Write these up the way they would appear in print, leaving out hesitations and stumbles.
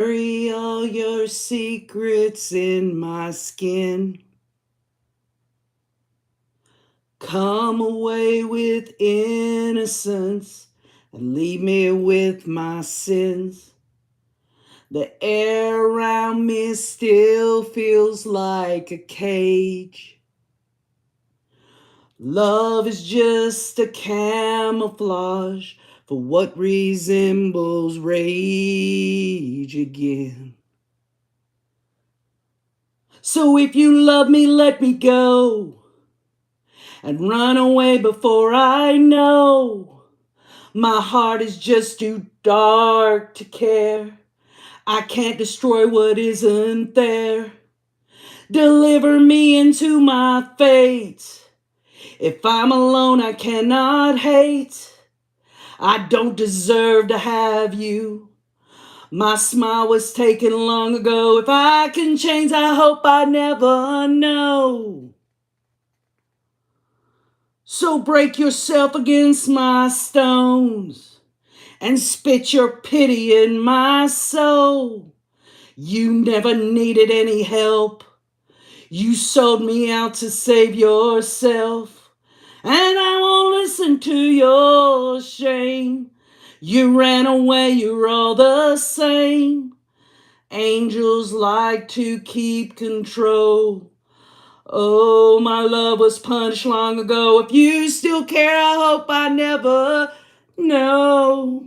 Bury all your secrets in my skin. Come away with innocence and leave me with my sins. The air around me still feels like a cage. Love is just a camouflage for what resembles rage again. So if you love me, let me go and run away before I know. My heart is just too dark to care. I can't destroy what isn't there. Deliver me into my fate. If I'm alone, I cannot hate. I don't deserve to have you. My smile was taken long ago. If I can change, I hope I never know. So break yourself against my stones and spit your pity in my soul. You never needed any help. You sold me out to save yourself. And I won't listen to your shame. You ran away, you're all the same. Angels like to keep control. Oh, my love was punished long ago. If you still care, I hope I never know.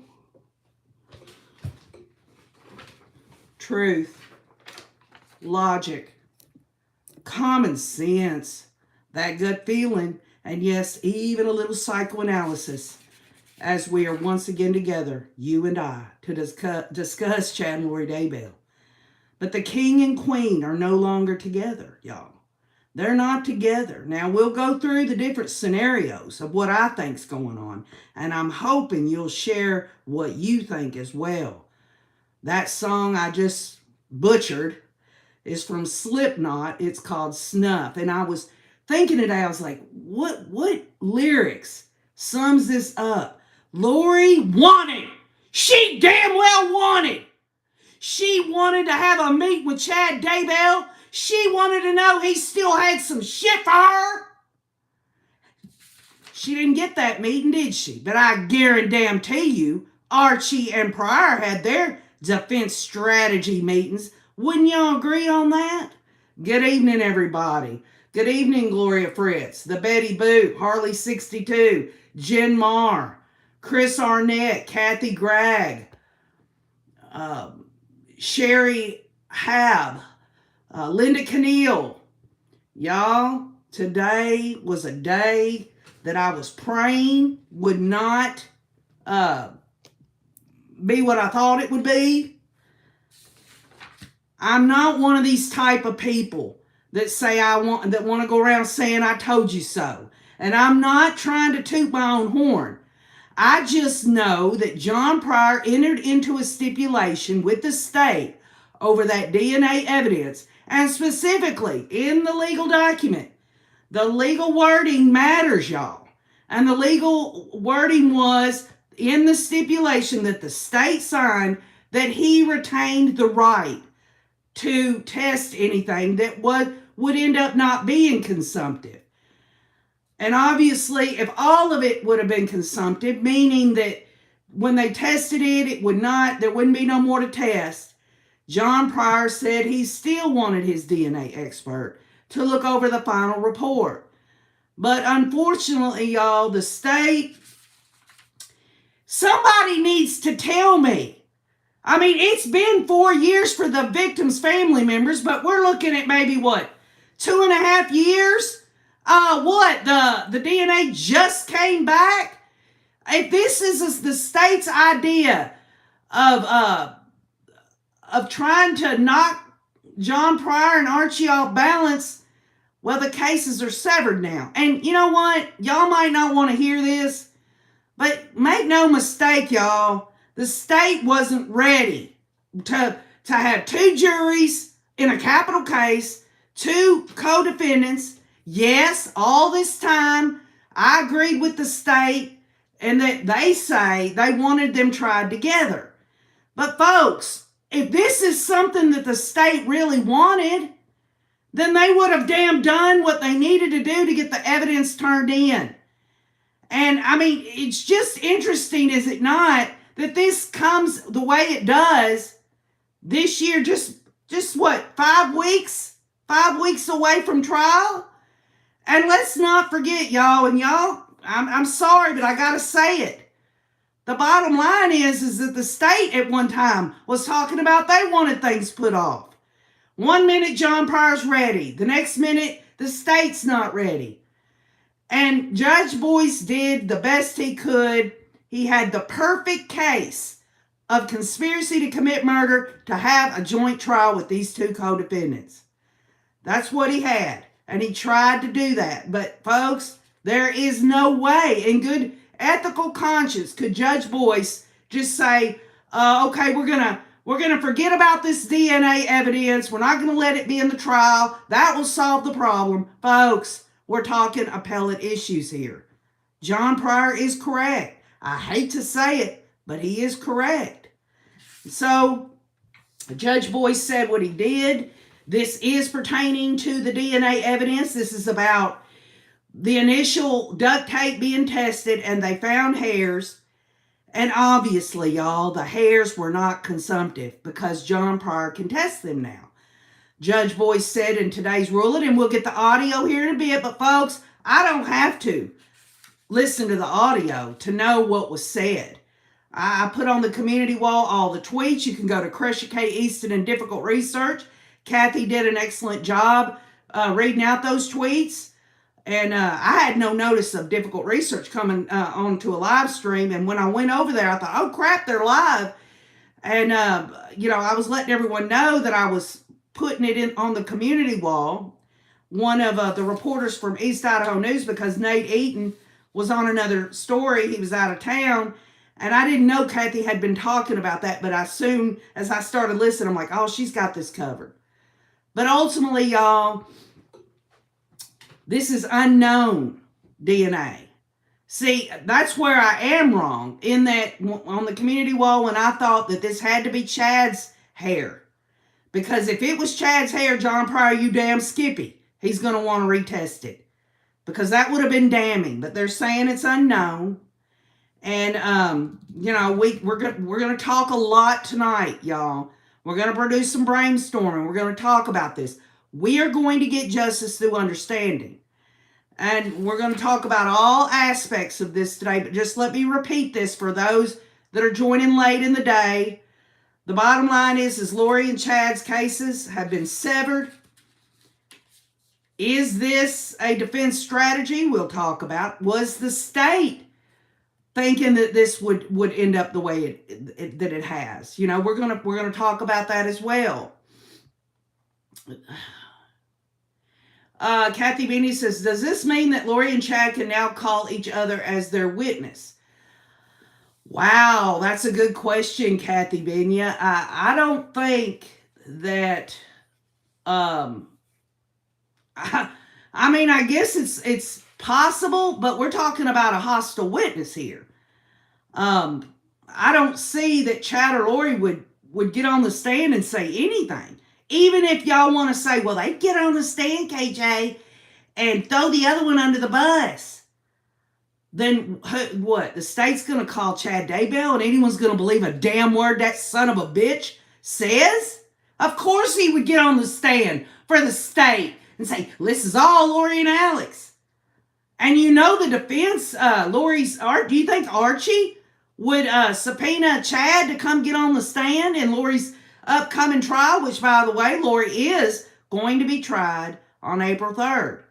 Truth, logic, common sense, that gut feeling, and yes, even a little psychoanalysis as we are once again together, you and I, to discuss Chad and Lori Daybell. But the king and queen are no longer together, y'all. They're not together. Now, we'll go through the different scenarios of what I think's going on, and I'm hoping you'll share what you think as well. That song I just butchered is from Slipknot. It's called Snuff. And I was thinking today, I was like, what lyrics sums this up? Lori wanted. She damn well wanted. She wanted to have a meet with Chad Daybell. She wanted to know he still had some shit for her. She didn't get that meeting, did she? But I guarantee you, Archie and Pryor had their defense strategy meetings. Wouldn't y'all agree on that? Good evening, everybody. Good evening, Gloria Fritz, the Betty Boot, Harley 62, Jen Marr, Chris Arnett, Kathy Gregg, Sherry Hab, Linda Keneal. Y'all, today was a day that I was praying would not be what I thought it would be. I'm not one of these type of people that say that want to go around saying I told you so. And I'm not trying to toot my own horn. I just know that John Pryor entered into a stipulation with the state over that DNA evidence, and specifically in the legal document. The legal wording matters, y'all. And the legal wording was in the stipulation that the state signed that he retained the right to test anything that would end up not being consumptive. And obviously, if all of it would have been consumptive, meaning that when they tested it, there wouldn't be no more to test, John Pryor said he still wanted his DNA expert to look over the final report. But unfortunately, y'all, the state, somebody needs to tell me. I mean, it's been 4 years for the victims' family members, but we're looking at maybe, 2.5 years? The DNA just came back? If this is the state's idea of trying to knock John Pryor and Archie off balance, well, the cases are severed now. And you know what? Y'all might not want to hear this, but make no mistake, y'all. The state wasn't ready to have two juries in a capital case, two co-defendants. Yes, all this time, I agreed with the state, and that they say they wanted them tried together. But folks, if this is something that the state really wanted, then they would have damn done what they needed to do to get the evidence turned in. And I mean, it's just interesting, is it not, that this comes the way it does this year, just what, 5 weeks? 5 weeks away from trial? And let's not forget, y'all, and y'all, I'm sorry, but I gotta say it. The bottom line is that the state at one time was talking about they wanted things put off. 1 minute John Pryor's ready. The next minute the state's not ready. And Judge Boyce did the best he could. He had the perfect case of conspiracy to commit murder to have a joint trial with these two co-defendants. That's what he had. And he tried to do that. But folks, there is no way in good ethical conscience could Judge Boyce just say, okay, we're gonna forget about this DNA evidence. We're not gonna let it be in the trial. That will solve the problem. Folks, we're talking appellate issues here. John Pryor is correct. I hate to say it, but he is correct. So, Judge Boyce said what he did. This is pertaining to the DNA evidence. This is about the initial duct tape being tested, and they found hairs. And obviously, y'all, the hairs were not consumptive because John Pryor can test them now. Judge Boyce said in today's ruling, and we'll get the audio here in a bit, but folks, I don't have to listen to the audio to know what was said. I put on the community wall all the tweets. You can go to Cresha K. Easton and Difficult Research. Kathy did an excellent job reading out those tweets. And I had no notice of Difficult Research coming onto a live stream. And when I went over there, I thought, oh, crap, they're live. And, I was letting everyone know that I was putting it in on the community wall. One of the reporters from East Idaho News, because Nate Eaton was on another story. He was out of town. And I didn't know Kathy had been talking about that. But as soon as I started listening, I'm like, oh, she's got this covered. But ultimately, y'all, this is unknown DNA. See, that's where I am wrong, in that on the community wall when I thought that this had to be Chad's hair. Because if it was Chad's hair, John Pryor, you damn Skippy, he's going to want to retest it. Because that would have been damning. But they're saying it's unknown. And, we're going to talk a lot tonight, y'all. We're going to produce some brainstorming. We're going to talk about this. We are going to get justice through understanding. And we're going to talk about all aspects of this today. But just let me repeat this for those that are joining late in the day. The bottom line is Lori and Chad's cases have been severed. Is this a defense strategy? We'll talk about. Was the state thinking that this would end up the way that it has? We're gonna talk about that as well. Kathy Beanie says, does this mean that Lori and Chad can now call each other as their witness? Wow, that's a good question, Kathy Beanie. I don't think that, I guess it's possible, but we're talking about a hostile witness here. I don't see that Chad or Lori would get on the stand and say anything. Even if y'all want to say, well, they get on the stand, KJ, and throw the other one under the bus. Then what? The state's going to call Chad Daybell and anyone's going to believe a damn word that son of a bitch says? Of course he would get on the stand for the state and say, this is all Lori and Alex. And the defense, do you think Archie would subpoena Chad to come get on the stand in Lori's upcoming trial, which, by the way, Lori is going to be tried on April 3rd.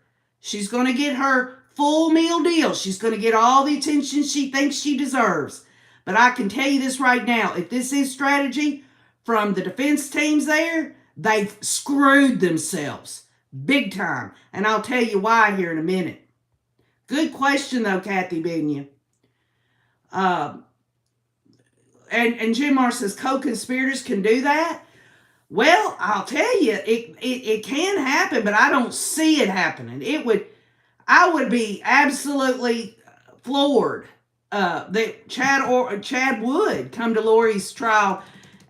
She's going to get her full meal deal. She's going to get all the attention she thinks she deserves. But I can tell you this right now, if this is strategy from the defense teams there, they've screwed themselves big time. And I'll tell you why here in a minute. Good question, though, Kathy Beanie. And Jim Marr says co-conspirators can do that. Well, I'll tell you, it can happen, but I don't see it happening. I would be absolutely floored that Chad would come to Lori's trial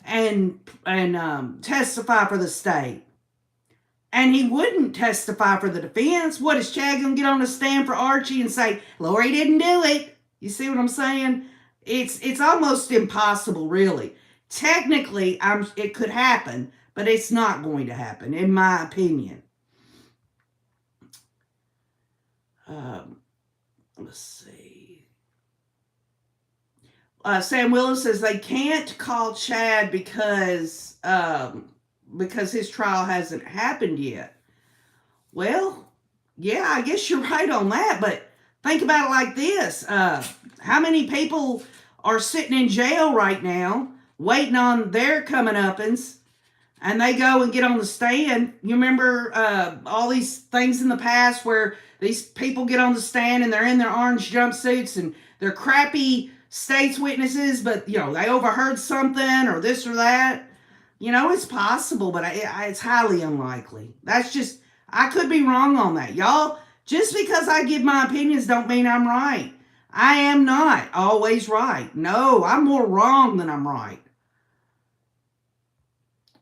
and testify for the state. And he wouldn't testify for the defense. What is Chad going to get on the stand for Archie and say, Lori didn't do it? You see what I'm saying? It's almost impossible, really. Technically, it could happen, but it's not going to happen, in my opinion. Let's see. Sam Willis says they can't call Chad because his trial hasn't happened yet. Well, yeah, I guess you're right on that, but think about it like this. How many people are sitting in jail right now waiting on their coming uppins, and they go and get on the stand? You remember all these things in the past where these people get on the stand and they're in their orange jumpsuits and they're crappy state's witnesses, but, they overheard something or this or that. It's possible, but it's highly unlikely. I could be wrong on that. Y'all, just because I give my opinions don't mean I'm right. I am not always right. No, I'm more wrong than I'm right.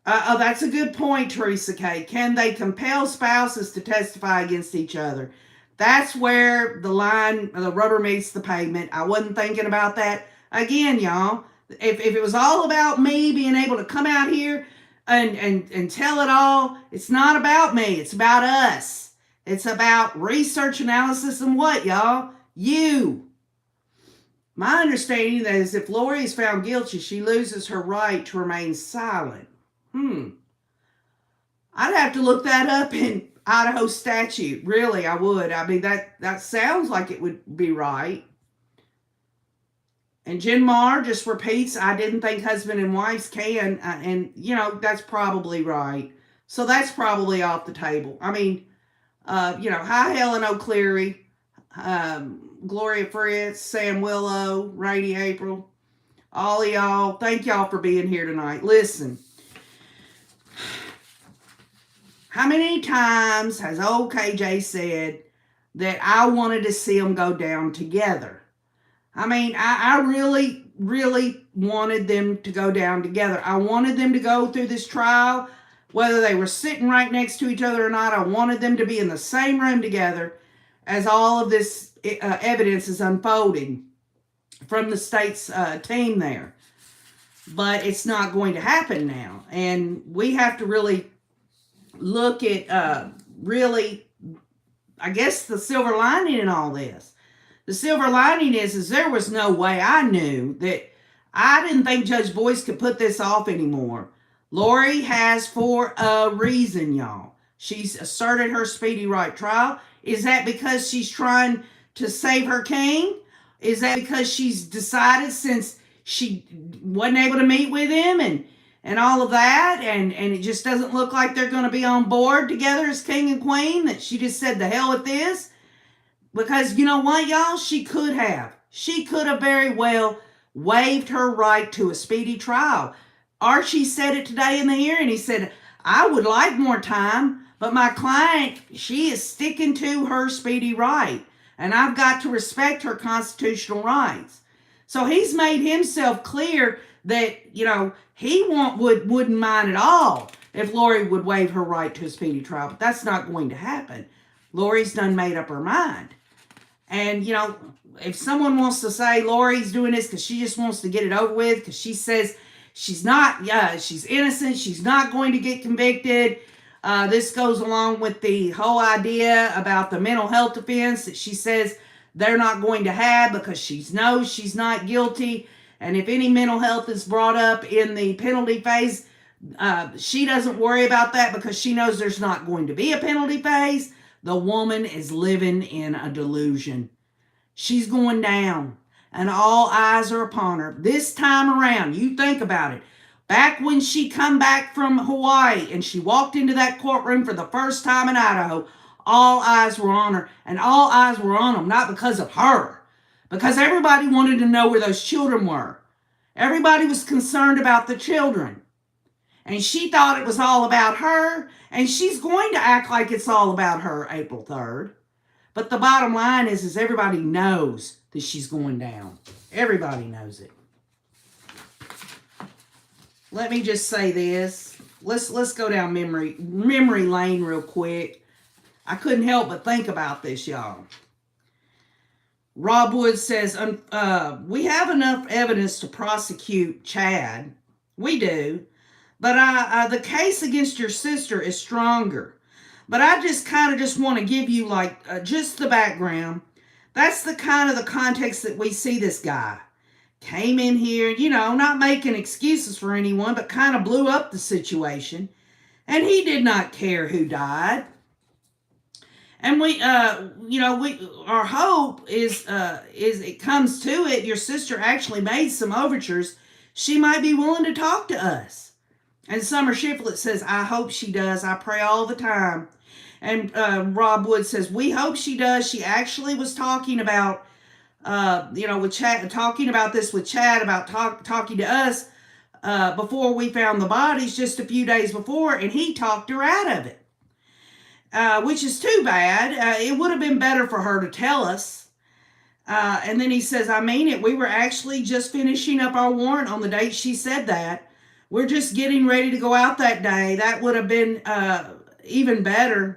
That's a good point, Teresa K. Can they compel spouses to testify against each other? That's where the rubber meets the pavement. I wasn't thinking about that. Again, y'all, if it was all about me being able to come out here and tell it all, it's not about me. It's about us. It's about research, analysis, and what, y'all? You. My understanding is if Lori is found guilty, she loses her right to remain silent. I'd have to look that up in Idaho statute. Really, I would. I mean, that sounds like it would be right. And Jen Marr just repeats, I didn't think husband and wives can. And, that's probably right. So that's probably off the table. I mean, hi, Helen O'Cleary, Gloria Fritz, Sam Willow, Rainy April, all of y'all. Thank y'all for being here tonight. Listen. How many times has old KJ said that I wanted to see them go down together? I mean, I really, really wanted them to go down together. I wanted them to go through this trial, whether they were sitting right next to each other or not. I wanted them to be in the same room together as all of this evidence is unfolding from the state's team there. But it's not going to happen now. And we have to really look at really, I guess, the silver lining in all this. The silver lining is there was no way I knew that I didn't think Judge Boyce could put this off anymore. Lori has for a reason, y'all. She's asserted her speedy right trial. Is that because she's trying to save her king? Is that because she's decided, since she wasn't able to meet with him and all of that, and it just doesn't look like they're going to be on board together as king and queen, that she just said the hell with this? Because you know what, y'all? She could have very well waived her right to a speedy trial. Archie said it today in the hearing. He said, I would like more time, but my client, she is sticking to her speedy right, and I've got to respect her constitutional rights. So he's made himself clear that, he wouldn't mind at all if Lori would waive her right to a speedy trial, but that's not going to happen. Lori's done made up her mind. And, if someone wants to say Lori's doing this because she just wants to get it over with, because she says she's innocent, she's not going to get convicted. This goes along with the whole idea about the mental health defense that she says they're not going to have because she knows she's not guilty. And if any mental health is brought up in the penalty phase, she doesn't worry about that because she knows there's not going to be a penalty phase. The woman is living in a delusion. She's going down, and all eyes are upon her. This time around, you think about it. Back when she come back from Hawaii and she walked into that courtroom for the first time in Idaho, all eyes were on her, and all eyes were on them, not because of her, because everybody wanted to know where those children were. Everybody was concerned about the children. And she thought it was all about her, and she's going to act like it's all about her April 3rd. But the bottom line is everybody knows that she's going down. Everybody knows it. let me just say this. Let's go down memory lane real quick. I couldn't help but think about this, y'all. Rob Wood says, we have enough evidence to prosecute Chad. We do. But the case against your sister is stronger. But I just kind of just want to give you just the background. That's the kind of the context that we see this guy. Came in here, not making excuses for anyone, but kind of blew up the situation. And he did not care who died. And our hope is it comes to it, your sister actually made some overtures. She might be willing to talk to us. And Summer Shiflett says, I hope she does. I pray all the time. And Rob Wood says, we hope she does. She actually was talking about, with Chad, talking about this with Chad, about talking to us before we found the bodies just a few days before, and he talked her out of it. Which is too bad. It would have been better for her to tell us. And then he says, I mean it. We were actually just finishing up our warrant on the date she said that. We're just getting ready to go out that day. That would have been even better.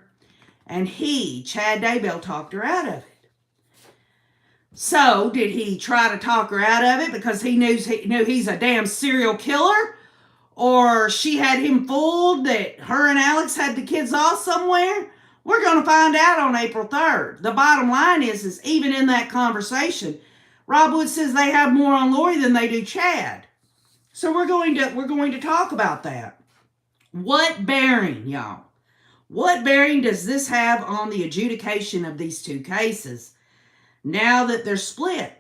And Chad Daybell, talked her out of it. So, did he try to talk her out of it because he knew he's a damn serial killer? Or she had him fooled that her and Alex had the kids off somewhere? We're going to find out on April 3rd. The bottom line is even in that conversation, Rob Wood says they have more on Lori than they do Chad. So we're going to talk about that. What bearing, y'all? What bearing does this have on the adjudication of these two cases now that they're split?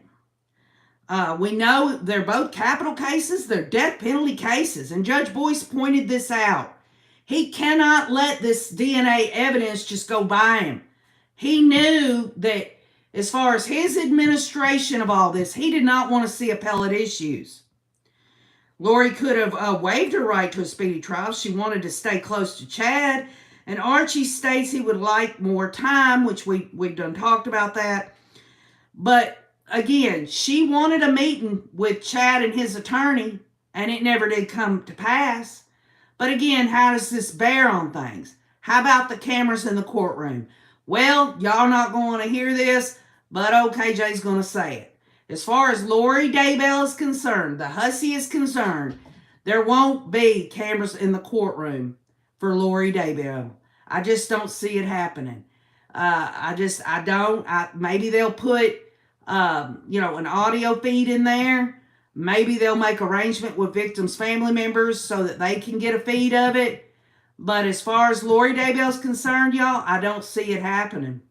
We know they're both capital cases. They're death penalty cases. And Judge Boyce pointed this out. He cannot let this DNA evidence just go by him. He knew that as far as his administration of all this, he did not want to see appellate issues. Lori could have waived her right to a speedy trial. She wanted to stay close to Chad. And Archie states he would like more time, which we've done talked about that. But again, she wanted a meeting with Chad and his attorney, and it never did come to pass. But again, how does this bear on things? How about the cameras in the courtroom? Well, y'all not going to hear this, but OKJ's going to say it. As far as Lori Daybell is concerned, the hussy is concerned, there won't be cameras in the courtroom for Lori Daybell. I just don't see it happening. Maybe they'll put an audio feed in there. Maybe they'll make arrangement with victims' family members so that they can get a feed of it. But as far as Lori Daybell's concerned, y'all, I don't see it happening.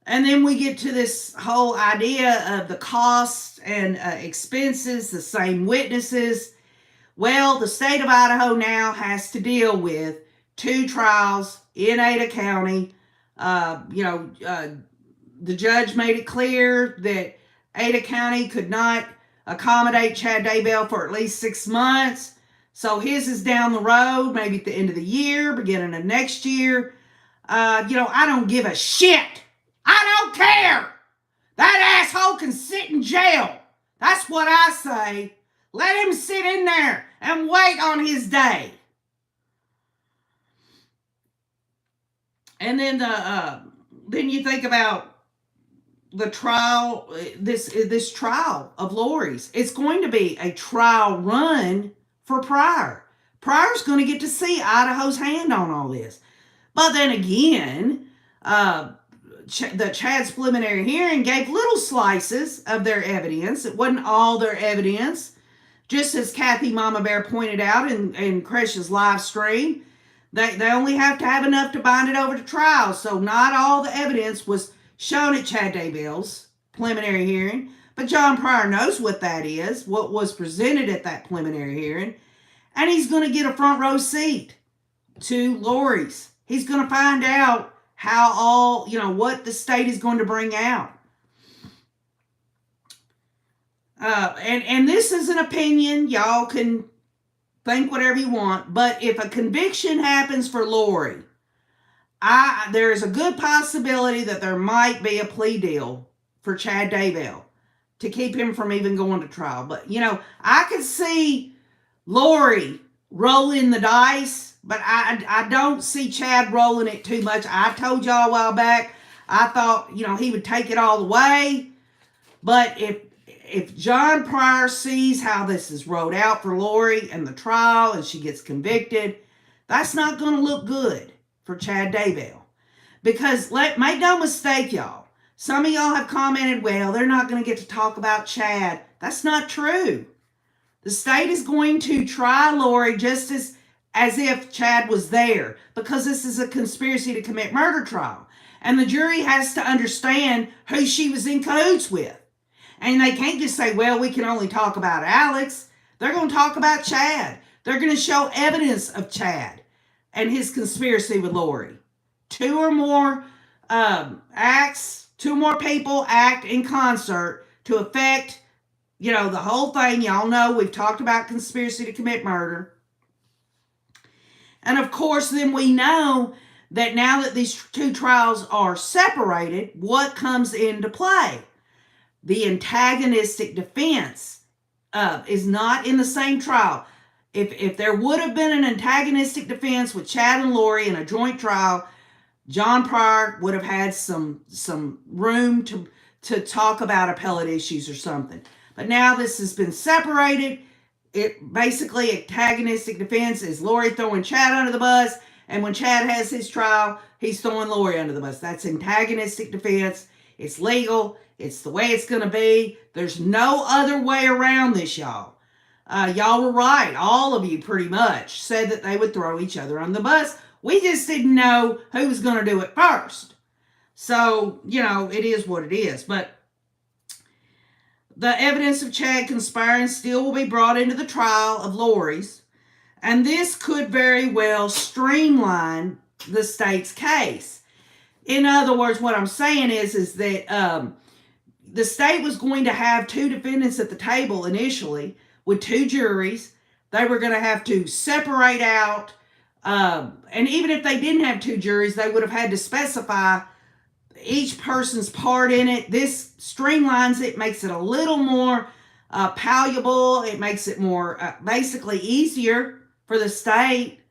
And then we get to this whole idea of the costs and expenses, the same witnesses. Well, the state of Idaho now has to deal with 2 trials in Ada County. The judge made it clear that Ada County could not accommodate Chad Daybell for at least 6 months. So his is down the road, maybe at the end of the year, beginning of next year. I don't give a shit. I don't care. That asshole can sit in jail. That's what I say. Let him sit in there and wait on his day. And then then you think about the trial, this trial of Lori's. It's going to be a trial run for Pryor. Pryor's going to get to see Idaho's hand on all this. But then again, the Chad's preliminary hearing gave little slices of their evidence. It wasn't all their evidence. Just as Kathy Mama Bear pointed out in Kresh's live stream, they only have to have enough to bind it over to trial. So not all the evidence was shown at Chad Daybell's preliminary hearing. But John Pryor knows what that is, what was presented at that preliminary hearing. And he's going to get a front row seat to Lori's. He's going to find out how what the state is going to bring out. And this is an opinion. Y'all can think whatever you want. But if a conviction happens for Lori, there is a good possibility that there might be a plea deal for Chad Daybell to keep him from even going to trial. But, I could see Lori rolling the dice, but I don't see Chad rolling it too much. I told y'all a while back, I thought, he would take it all the way. But if John Pryor sees how this is rolled out for Lori and the trial and she gets convicted, that's not going to look good for Chad Daybell. Because make no mistake, y'all. Some of y'all have commented, well, they're not going to get to talk about Chad. That's not true. The state is going to try Lori just as if Chad was there, because this is a conspiracy to commit murder trial. And the jury has to understand who she was in cahoots with. And they can't just say, well, we can only talk about Alex. They're going to talk about Chad. They're going to show evidence of Chad and his conspiracy with Lori. Two or more people act in concert to affect, the whole thing. Y'all know we've talked about conspiracy to commit murder. And of course, then we know that now that these two trials are separated, what comes into play? The antagonistic defense is not in the same trial. If there would have been an antagonistic defense with Chad and Lori in a joint trial, John Pryor would have had some room to talk about appellate issues or something. But now this has been separated. It basically, antagonistic defense is Lori throwing Chad under the bus, and when Chad has his trial, he's throwing Lori under the bus. That's antagonistic defense. It's legal. It's the way it's going to be. There's no other way around this, y'all. Y'all were right. All of you pretty much said that they would throw each other on the bus. We just didn't know who was going to do it first. So, it is what it is. But the evidence of Chad conspiring still will be brought into the trial of Lori's. And this could very well streamline the state's case. In other words, what I'm saying is that the state was going to have two defendants at the table initially with two juries. They were going to have to separate out, and even if they didn't have two juries, they would have had to specify each person's part in it. This streamlines it, makes it a little more palatable. It makes it more basically easier for the state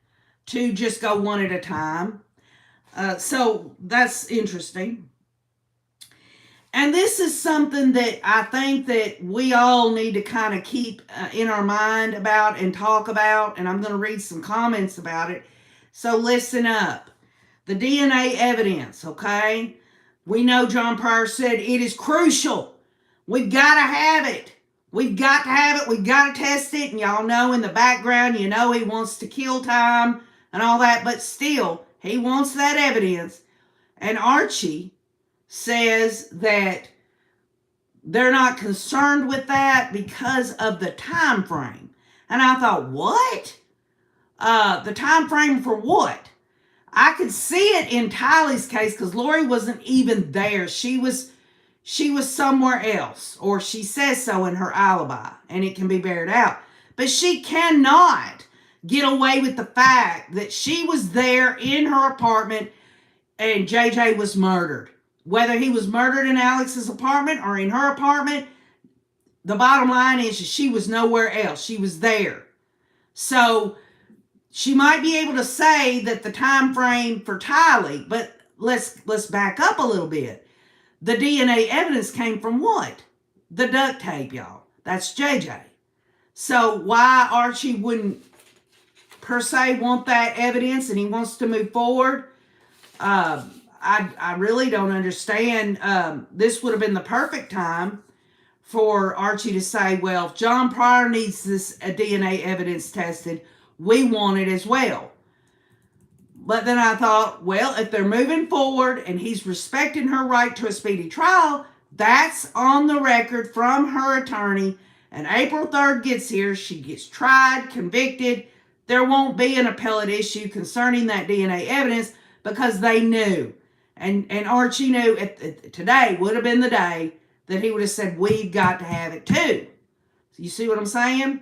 to just go one at a time. So that's interesting. And this is something that I think that we all need to kind of keep in our mind about and talk about. And I'm going to read some comments about it. So listen up. The DNA evidence, okay? We know John Pryor said it is crucial. We've got to have it. We've got to have it. We've got to test it. And y'all know in the background, he wants to kill time and all that. But still, he wants that evidence. And Archie says that they're not concerned with that because of the time frame. And I thought, what? The time frame for what? I could see it in Tylee's case because Lori wasn't even there. She was somewhere else, or she says so in her alibi, and it can be bared out. But she cannot get away with the fact that she was there in her apartment and JJ was murdered. Whether he was murdered in Alex's apartment or in her apartment, the bottom line is she was nowhere else. She was there. So she might be able to say that the time frame for Tylee, but let's back up a little bit. The DNA evidence came from what? The duct tape, y'all. That's JJ. So why Archie wouldn't per se want that evidence and he wants to move forward, I really don't understand. This would have been the perfect time for Archie to say, well, if John Pryor needs this DNA evidence tested, we want it as well. But then I thought, well, if they're moving forward and he's respecting her right to a speedy trial, that's on the record from her attorney. And April 3rd gets here, she gets tried, convicted. There won't be an appellate issue concerning that DNA evidence because they knew. And Archie knew today would have been the day that he would have said, we've got to have it too. So you see what I'm saying?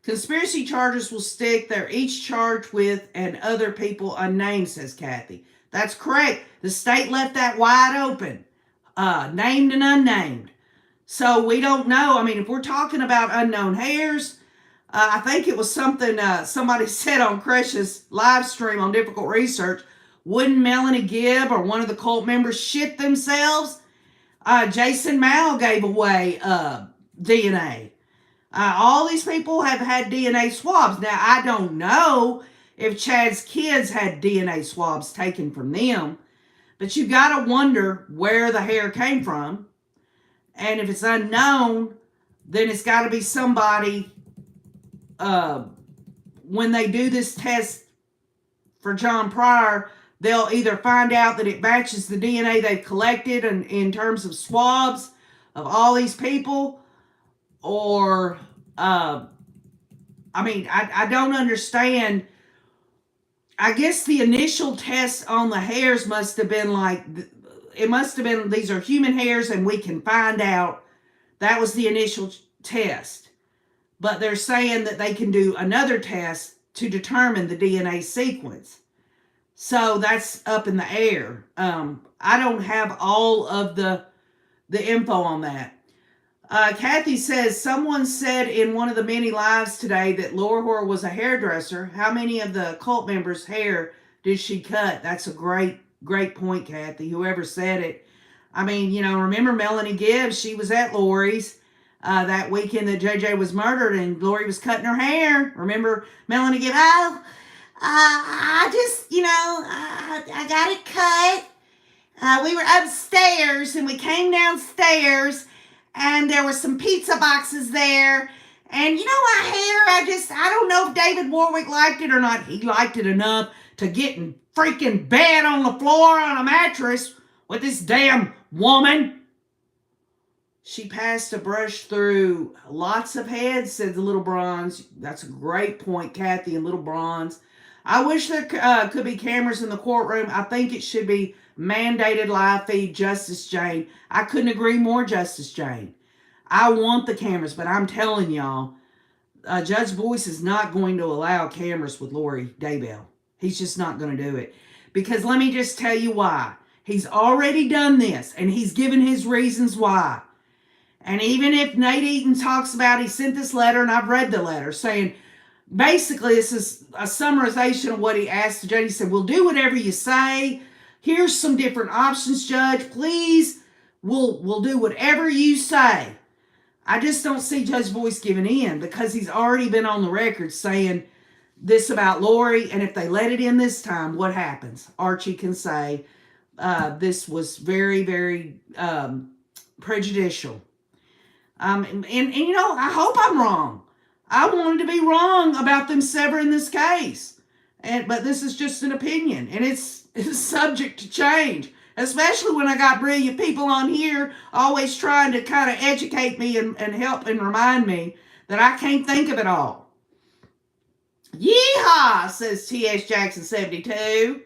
Conspiracy charges will stick. They're each charged with and other people unnamed, says Kathy. That's correct. The state left that wide open. named and unnamed. So we don't know. I mean, if we're talking about unknown hairs, I think it was something somebody said on Crush's live stream on Difficult Research. Wouldn't Melanie Gibb or one of the cult members shit themselves? Jason Mao gave away DNA. All these people have had DNA swabs. Now, I don't know if Chad's kids had DNA swabs taken from them, but you got to wonder where the hair came from. And if it's unknown, then it's got to be somebody, when they do this test for John Pryor, they'll either find out that it matches the DNA they've collected in terms of swabs of all these people, or, I don't understand. I guess the initial test on the hairs must have been like, it must have been, these are human hairs and we can find out. That was the initial test. But they're saying that they can do another test to determine the DNA sequence. So that's up in the air. I don't have all of the info on that. Kathy says, someone said in one of the many lives today that Lohrhor was a hairdresser. How many of the cult members' hair did she cut? That's a great point, Kathy, whoever said it. I mean, remember Melanie Gibbs? She was at Lori's that weekend that JJ was murdered, and Lori was cutting her hair. Remember Melanie Gibbs? Oh, I just, I got it cut. We were upstairs, and we came downstairs, and there were some pizza boxes there. And my hair, I don't know if David Warwick liked it or not. He liked it enough to get in freaking bed on the floor on a mattress with this damn woman. She passed a brush through lots of heads, said the Little Bronze. That's a great point, Kathy and Little Bronze. I wish there could be cameras in the courtroom. I think it should be mandated live feed, Justice Jane. I couldn't agree more, Justice Jane. I want the cameras, but I'm telling y'all, Judge Boyce is not going to allow cameras with Lori Daybell. He's just not going to do it. Because let me just tell you why. He's already done this, and he's given his reasons why. And even if Nate Eaton talks about, he sent this letter, and I've read the letter, saying, basically, this is a summarization of what he asked the judge. He said, we'll do whatever you say. Here's some different options, Judge. Please, we'll do whatever you say. I just don't see Judge Boyce giving in, because he's already been on the record saying this about Lori, and if they let it in this time, what happens? Archie can say this was very, very prejudicial. And I hope I'm wrong. I wanted to be wrong about them severing this case. But this is just an opinion, and it's subject to change, especially when I got brilliant people on here always trying to kind of educate me and help and remind me that I can't think of it all. Yeehaw, says T.S. Jackson 72.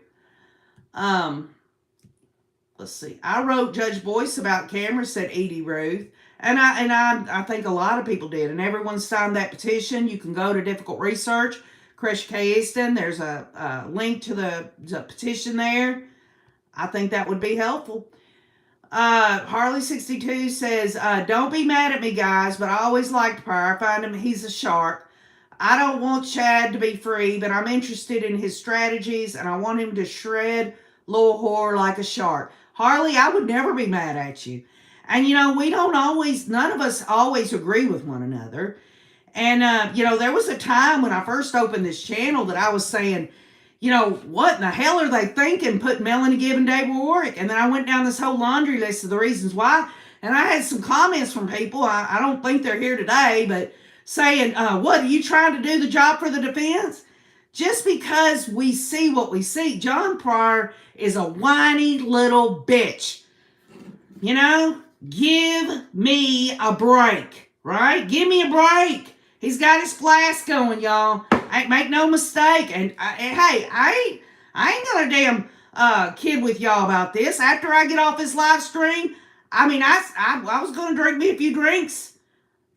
Let's see. I wrote Judge Boyce about cameras, said Edie Ruth. And I think a lot of people did. And everyone signed that petition. You can go to Difficult Research, Chris K. Easton. There's a link to the petition there. I think that would be helpful. Harley62 says, don't be mad at me, guys, but I always liked Pryor. I find him, he's a shark. I don't want Chad to be free, but I'm interested in his strategies, and I want him to shred Lohrhor like a shark. Harley, I would never be mad at you. And, we don't always, none of us always agree with one another. And, there was a time when I first opened this channel that I was saying, what in the hell are they thinking putting Melanie Gibb and David Warwick? And then I went down this whole laundry list of the reasons why. And I had some comments from people, I don't think they're here today, but saying, what, are you trying to do the job for the defense? Just because we see what we see. John Pryor is a whiny little bitch. Give me a break, right? Give me a break. He's got his flask going, y'all. Make no mistake. And hey, I ain't gonna damn kid with y'all about this. After I get off this live stream, I was gonna drink me a few drinks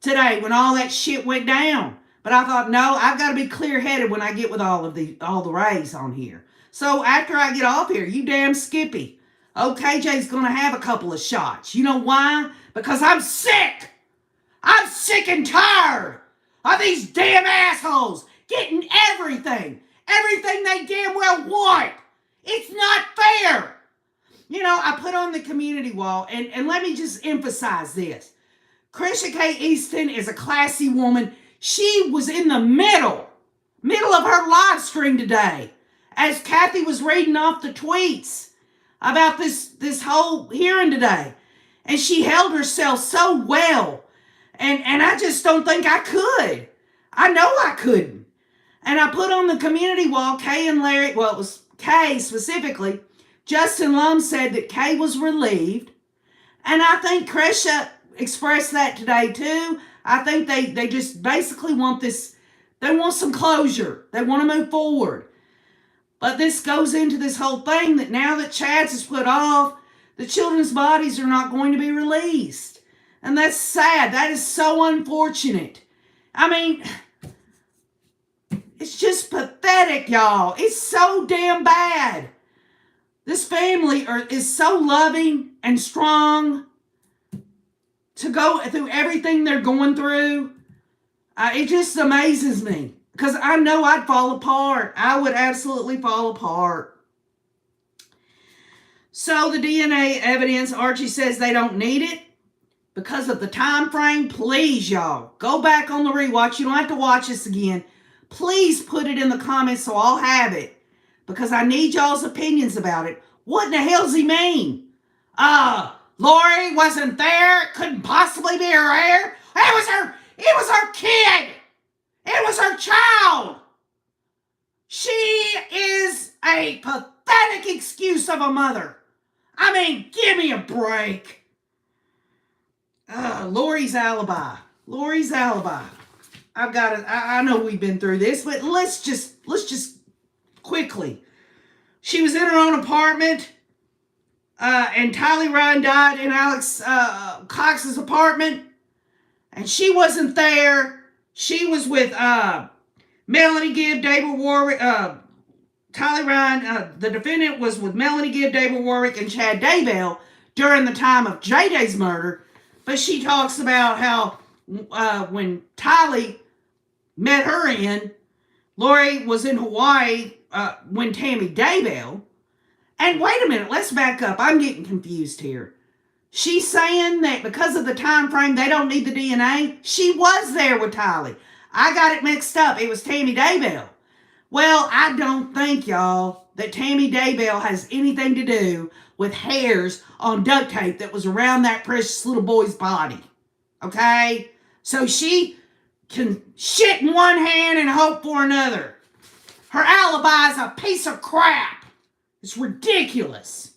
today when all that shit went down. But I thought, no, I've got to be clear-headed when I get with all the rays on here. So after I get off here, you damn Skippy, Oh, KJ's going to have a couple of shots. You know why? Because I'm sick. I'm sick and tired of these damn assholes getting everything they damn well want. It's not fair. You know, I put on the community wall, and let me just emphasize this. Krisha K. Easton is a classy woman. She was in the middle of her live stream today as Kathy was reading off the tweets about this whole hearing today. And she held herself so well. And I just don't think I could. I know I couldn't. And I put on the community wall, Kay and Larry, well, it was Kay specifically. Justin Lum said that Kay was relieved. And I think Krisha expressed that today too. I think they just basically want this, they want some closure. They want to move forward. But this goes into this whole thing that now that Chad's is put off, the children's bodies are not going to be released. And that's sad. That is so unfortunate. I mean, it's just pathetic, y'all. It's so damn bad. This family is so loving and strong to go through everything they're going through. It just amazes me because I know I'd fall apart. I would absolutely fall apart. So the DNA evidence, Archie says they don't need it because of the time frame. Please, y'all, go back on the rewatch. You don't have to watch this again. Please put it in the comments so I'll have it because I need y'all's opinions about it. What in the hell does he mean? Lori wasn't there. It couldn't possibly be her heir. It was her kid. It was her child. She is a pathetic excuse of a mother. I mean, give me a break. Lori's alibi. Lori's alibi. I've got it. I know we've been through this, but let's just quickly. She was in her own apartment, and Tylee Ryan died in Alex Cox's apartment, and she wasn't there. She was with Melanie Gibb, David Warwick. Tylee Ryan, the defendant, was with Melanie Gibb, David Warwick, and Chad Daybell during the time of J-Day's murder. But she talks about how when Tylee met her in, Lori was in Hawaii when Tammy Daybell. And wait a minute, let's back up. I'm getting confused here. She's saying that because of the time frame, they don't need the DNA. She was there with Tylee. I got it mixed up. It was Tammy Daybell. Well, I don't think, y'all, that Tammy Daybell has anything to do with hairs on duct tape that was around that precious little boy's body. Okay? So she can shit in one hand and hope for another. Her alibi is a piece of crap. It's ridiculous.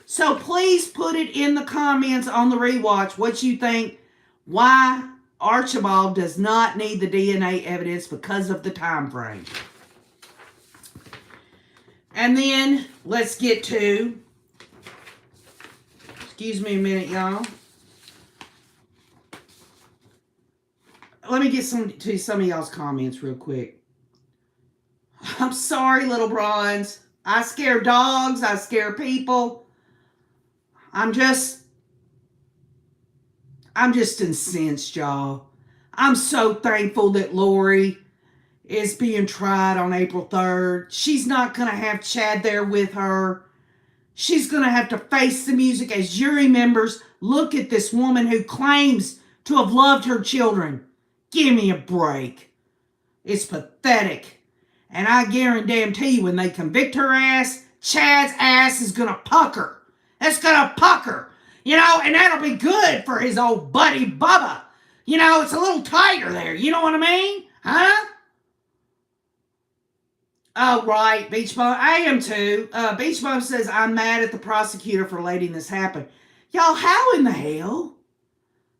So please put it in the comments on the rewatch what you think, why Archibald does not need the DNA evidence because of the time frame. And then let's get to, excuse me a minute, y'all. Let me get to some of y'all's comments real quick. I'm sorry, little bronze. I scare dogs. I scare people. I'm just incensed, y'all. I'm so thankful that Lori is being tried on April 3rd. She's not going to have Chad there with her. She's going to have to face the music as jury members look at this woman who claims to have loved her children. Give me a break. It's pathetic. And I guarantee you when they convict her ass, Chad's ass is going to pucker. It's going to pucker. You know, and that'll be good for his old buddy Bubba. You know, it's a little tighter there. You know what I mean? Huh? Oh, right. Beach Bum. I am too. Beach Bum says, I'm mad at the prosecutor for letting this happen. Y'all, how in the hell?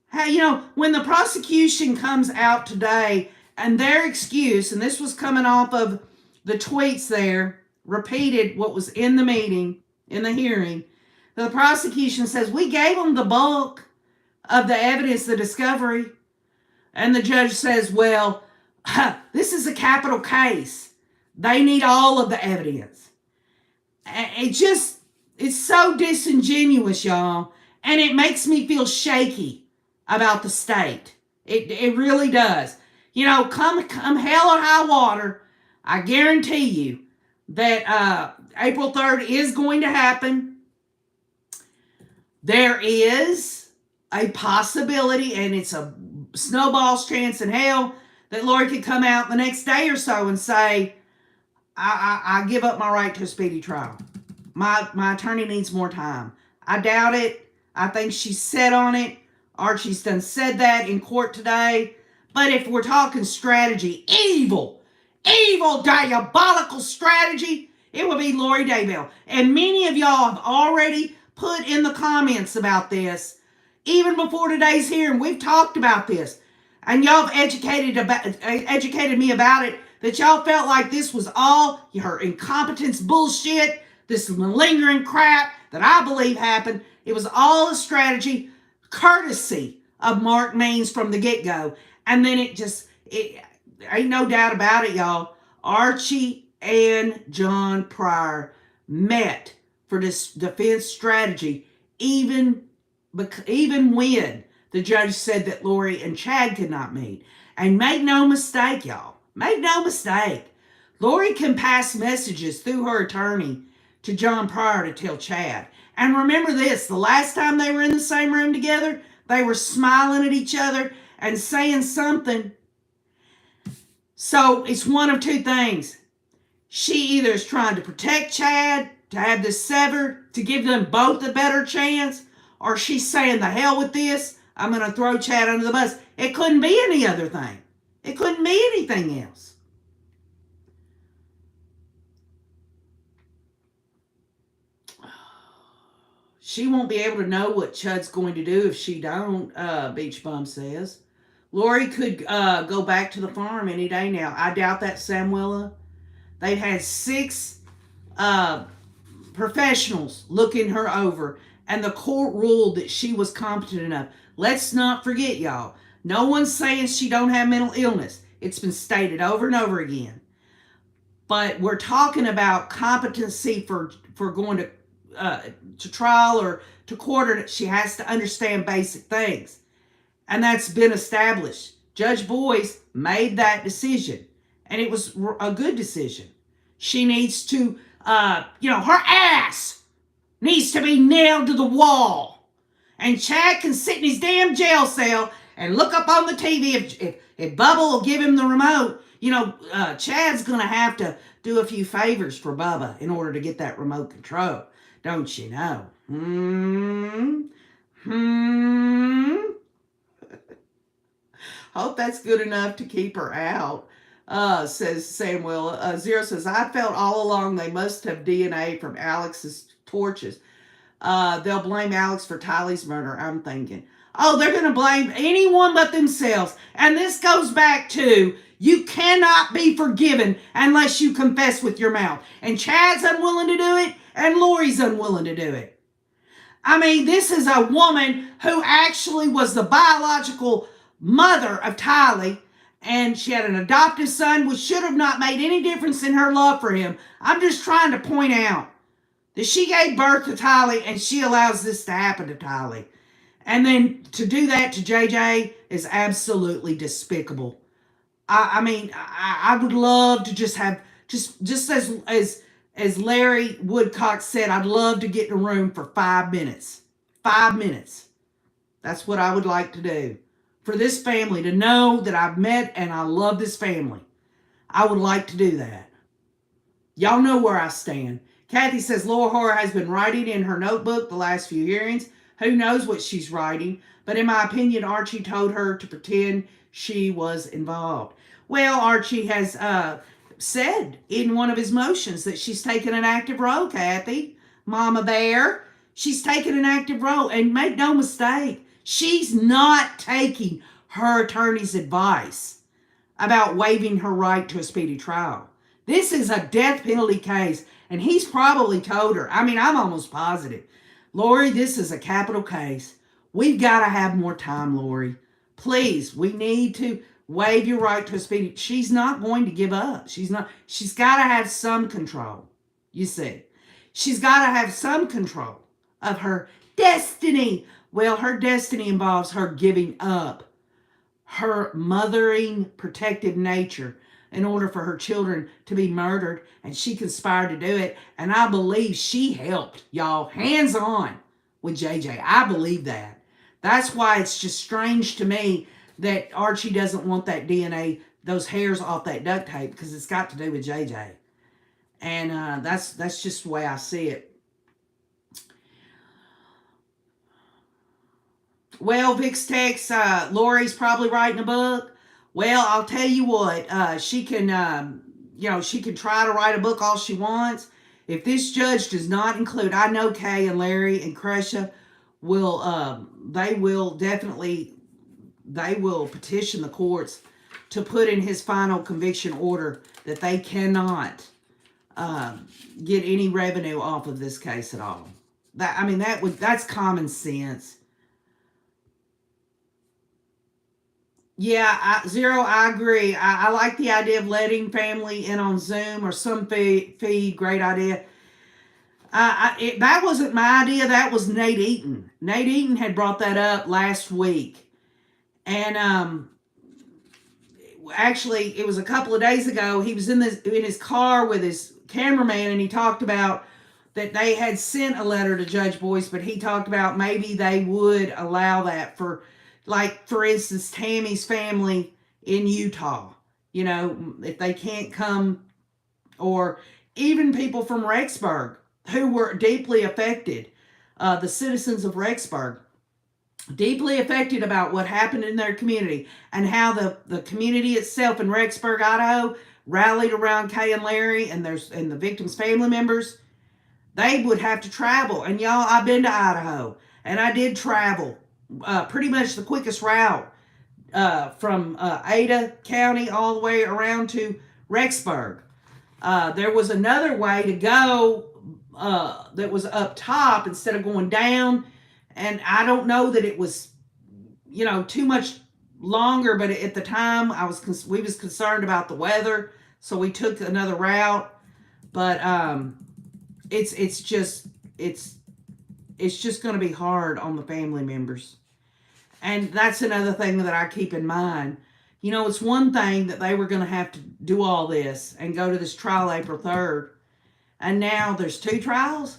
How, you know, when the prosecution comes out today and their excuse, and this was coming off of the tweets there, repeated what was in the meeting, in the hearing, the prosecution says, we gave them the bulk of the evidence, the discovery. And the judge says, well, this is a capital case. They need all of the evidence. It just, It's so disingenuous, y'all. And it makes me feel shaky about the state. It really does. You know, come hell or high water, I guarantee you that April 3rd is going to happen. There is a possibility, and it's a snowball's chance in hell, that Lori could come out the next day or so and say, I give up my right to a speedy trial. My attorney needs more time. I doubt it. I think she's set on it. Archie's done said that in court today. But if we're talking strategy, evil, diabolical strategy, it would be Lori Daybell. And many of y'all have already put in the comments about this. Even before today's hearing, we've talked about this. And y'all have educated me about it, that y'all felt like this was all her incompetence bullshit, this malingering crap that I believe happened. It was all a strategy, courtesy of Mark Means from the get-go. And then it ain't no doubt about it, y'all. Archie and John Pryor met for this defense strategy, even when the judge said that Lori and Chad could not meet. And make no mistake, y'all. Make no mistake. Lori can pass messages through her attorney to John Pryor to tell Chad. And remember this, the last time they were in the same room together, they were smiling at each other and saying something. So it's one of two things. She either is trying to protect Chad, to have this severed, to give them both a better chance, or she's saying, the hell with this, I'm going to throw Chad under the bus. It couldn't be any other thing. It couldn't be anything else. She won't be able to know what Chud's going to do if she don't, Beach Bum says. Lori could go back to the farm any day now. I doubt that, Samuela. They've had 6 professionals looking her over, and the court ruled that she was competent enough. Let's not forget, y'all. No one's saying she don't have mental illness. It's been stated over and over again. But we're talking about competency for going to trial or to court. She has to understand basic things. And that's been established. Judge Boyce made that decision. And it was a good decision. She needs to, her ass needs to be nailed to the wall. And Chad can sit in his damn jail cell and look up on the TV. If Bubba will give him the remote, Chad's going to have to do a few favors for Bubba in order to get that remote control. Don't you know? Hope that's good enough to keep her out, says Samuel. Zero says, I felt all along they must have DNA from Alex's torches. They'll blame Alex for Tylee's murder, I'm thinking. Oh, they're going to blame anyone but themselves. And this goes back to, you cannot be forgiven unless you confess with your mouth. And Chad's unwilling to do it, and Lori's unwilling to do it. I mean, this is a woman who actually was the biological mother of Tylee, and she had an adoptive son, which should have not made any difference in her love for him. I'm just trying to point out that she gave birth to Tylee, and she allows this to happen to Tylee. And then to do that to JJ is absolutely despicable. I would love to just have, just as Larry Woodcock said, I'd love to get in a room for 5 minutes. 5 minutes. That's what I would like to do. For this family to know that I've met and I love this family. I would like to do that. Y'all know where I stand. Kathy says Laura Horror has been writing in her notebook the last few hearings. Who knows what she's writing? But in my opinion, Archie told her to pretend she was involved. Well, Archie has said in one of his motions that she's taken an active role, Kathy. Mama Bear. She's taken an active role. And make no mistake, she's not taking her attorney's advice about waiving her right to a speedy trial. This is a death penalty case, and he's probably told her. I mean, I'm almost positive. Lori, this is a capital case. We've got to have more time, Lori. Please, we need to waive your right to a speedy. She's not going to give up. She's got to have some control. You see. She's got to have some control of her destiny. Well, her destiny involves her giving up her mothering, protective nature in order for her children to be murdered, and she conspired to do it. And I believe she helped, y'all, hands on with JJ. I believe that. That's why it's just strange to me that Archie doesn't want that DNA, those hairs off that duct tape, because it's got to do with JJ. And that's just the way I see it. Well, Vix Tex, Lori's probably writing a book. Well, I'll tell you what, she can, she can try to write a book all she wants. If this judge does not include, I know Kay and Larry and Crescia will, they will petition the courts to put in his final conviction order that they cannot get any revenue off of this case at all. That's common sense. Yeah, Zero, I agree. I like the idea of letting family in on Zoom or some feed. Great idea. That wasn't my idea. That was Nate Eaton. Nate Eaton had brought that up last week. And actually, it was a couple of days ago. He was in his car with his cameraman, and he talked about that they had sent a letter to Judge Boyce, but he talked about maybe they would allow that for, like, for instance, Tammy's family in Utah. If they can't come, or even people from Rexburg who were deeply affected, the citizens of Rexburg, deeply affected about what happened in their community, and how the community itself in Rexburg, Idaho, rallied around Kay and Larry and the victims' family members. They would have to travel. And y'all, I've been to Idaho, and I did travel pretty much the quickest route from Ada County all the way around to Rexburg. There was another way to go that was up top instead of going down, and I don't know that it was, too much longer, but at the time we was concerned about the weather, so we took another route. But it's just going to be hard on the family members. And that's another thing that I keep in mind. It's one thing that they were going to have to do all this and go to this trial April 3rd. And now there's 2 trials.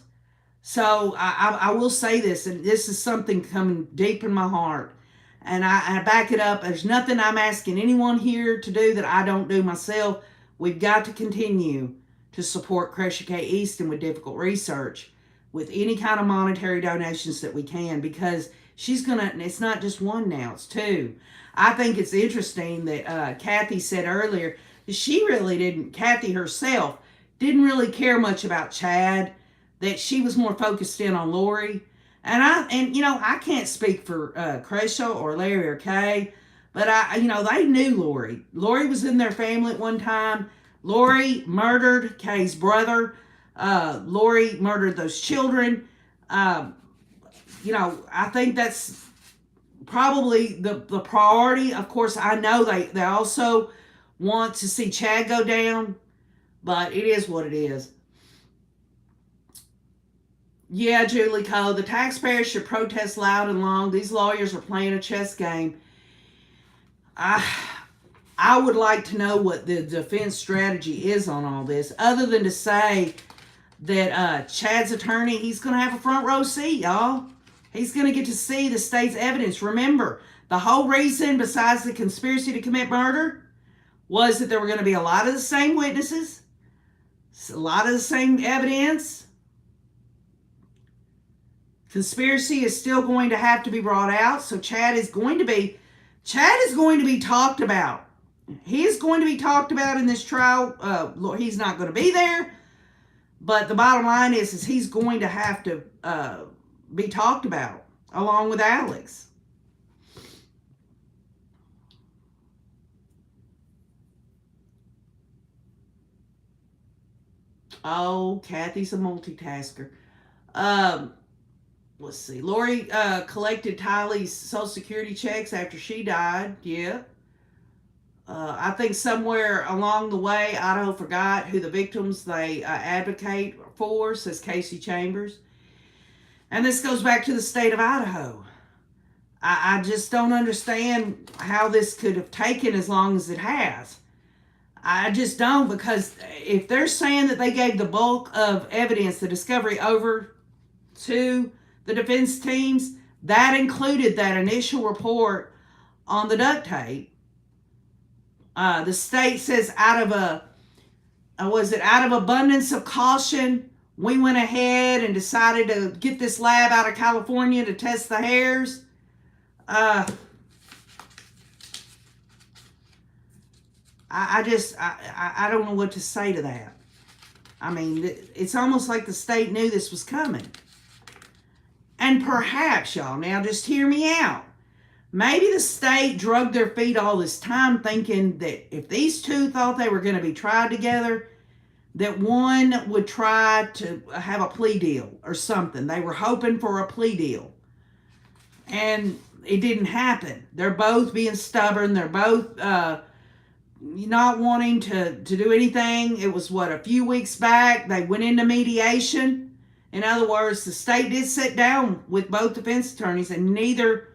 So I will say this, and this is something coming deep in my heart. And I back it up. There's nothing I'm asking anyone here to do that I don't do myself. We've got to continue to support Crescia K. Easton with difficult research, with any kind of monetary donations that we can, because it's not just 1 now, it's 2. I think it's interesting that Kathy said earlier that Kathy herself didn't really care much about Chad, that she was more focused in on Lori. And I can't speak for Crescia or Larry or Kay, but they knew Lori. Lori was in their family at one time. Lori murdered Kay's brother. Lori murdered those children. I think that's probably the priority. Of course, I know they also want to see Chad go down, but it is what it is. Yeah, Julie Cole, the taxpayers should protest loud and long. These lawyers are playing a chess game. I would like to know what the defense strategy is on all this, other than to say that Chad's attorney, he's going to have a front row seat, y'all. He's going to get to see the state's evidence. Remember, the whole reason, besides the conspiracy to commit murder, was that there were going to be a lot of the same witnesses, a lot of the same evidence. Conspiracy is still going to have to be brought out, so Chad is going to be talked about. He is going to be talked about in this trial. He's not going to be there, but the bottom line is he's going to have to be talked about along with Alex. Oh, Kathy's a multitasker. Let's see. Lori collected Tylee's Social Security checks after she died. Yeah. I think somewhere along the way, Idaho forgot who the victims they advocate for, says Casey Chambers. And this goes back to the state of Idaho. I just don't understand how this could have taken as long as it has. I just don't, because if they're saying that they gave the bulk of evidence, the discovery, over to the defense teams, that included that initial report on the duct tape. The state says out of abundance of caution, we went ahead and decided to get this lab out of California to test the hairs. I don't know what to say to that. I mean, it's almost like the state knew this was coming. And perhaps, y'all, now just hear me out. Maybe the state drugged their feet all this time thinking that if these two thought they were going to be tried together, that one would try to have a plea deal or something. They were hoping for a plea deal. And it didn't happen. They're both being stubborn. They're both not wanting to do anything. It was, a few weeks back, they went into mediation. In other words, the state did sit down with both defense attorneys and neither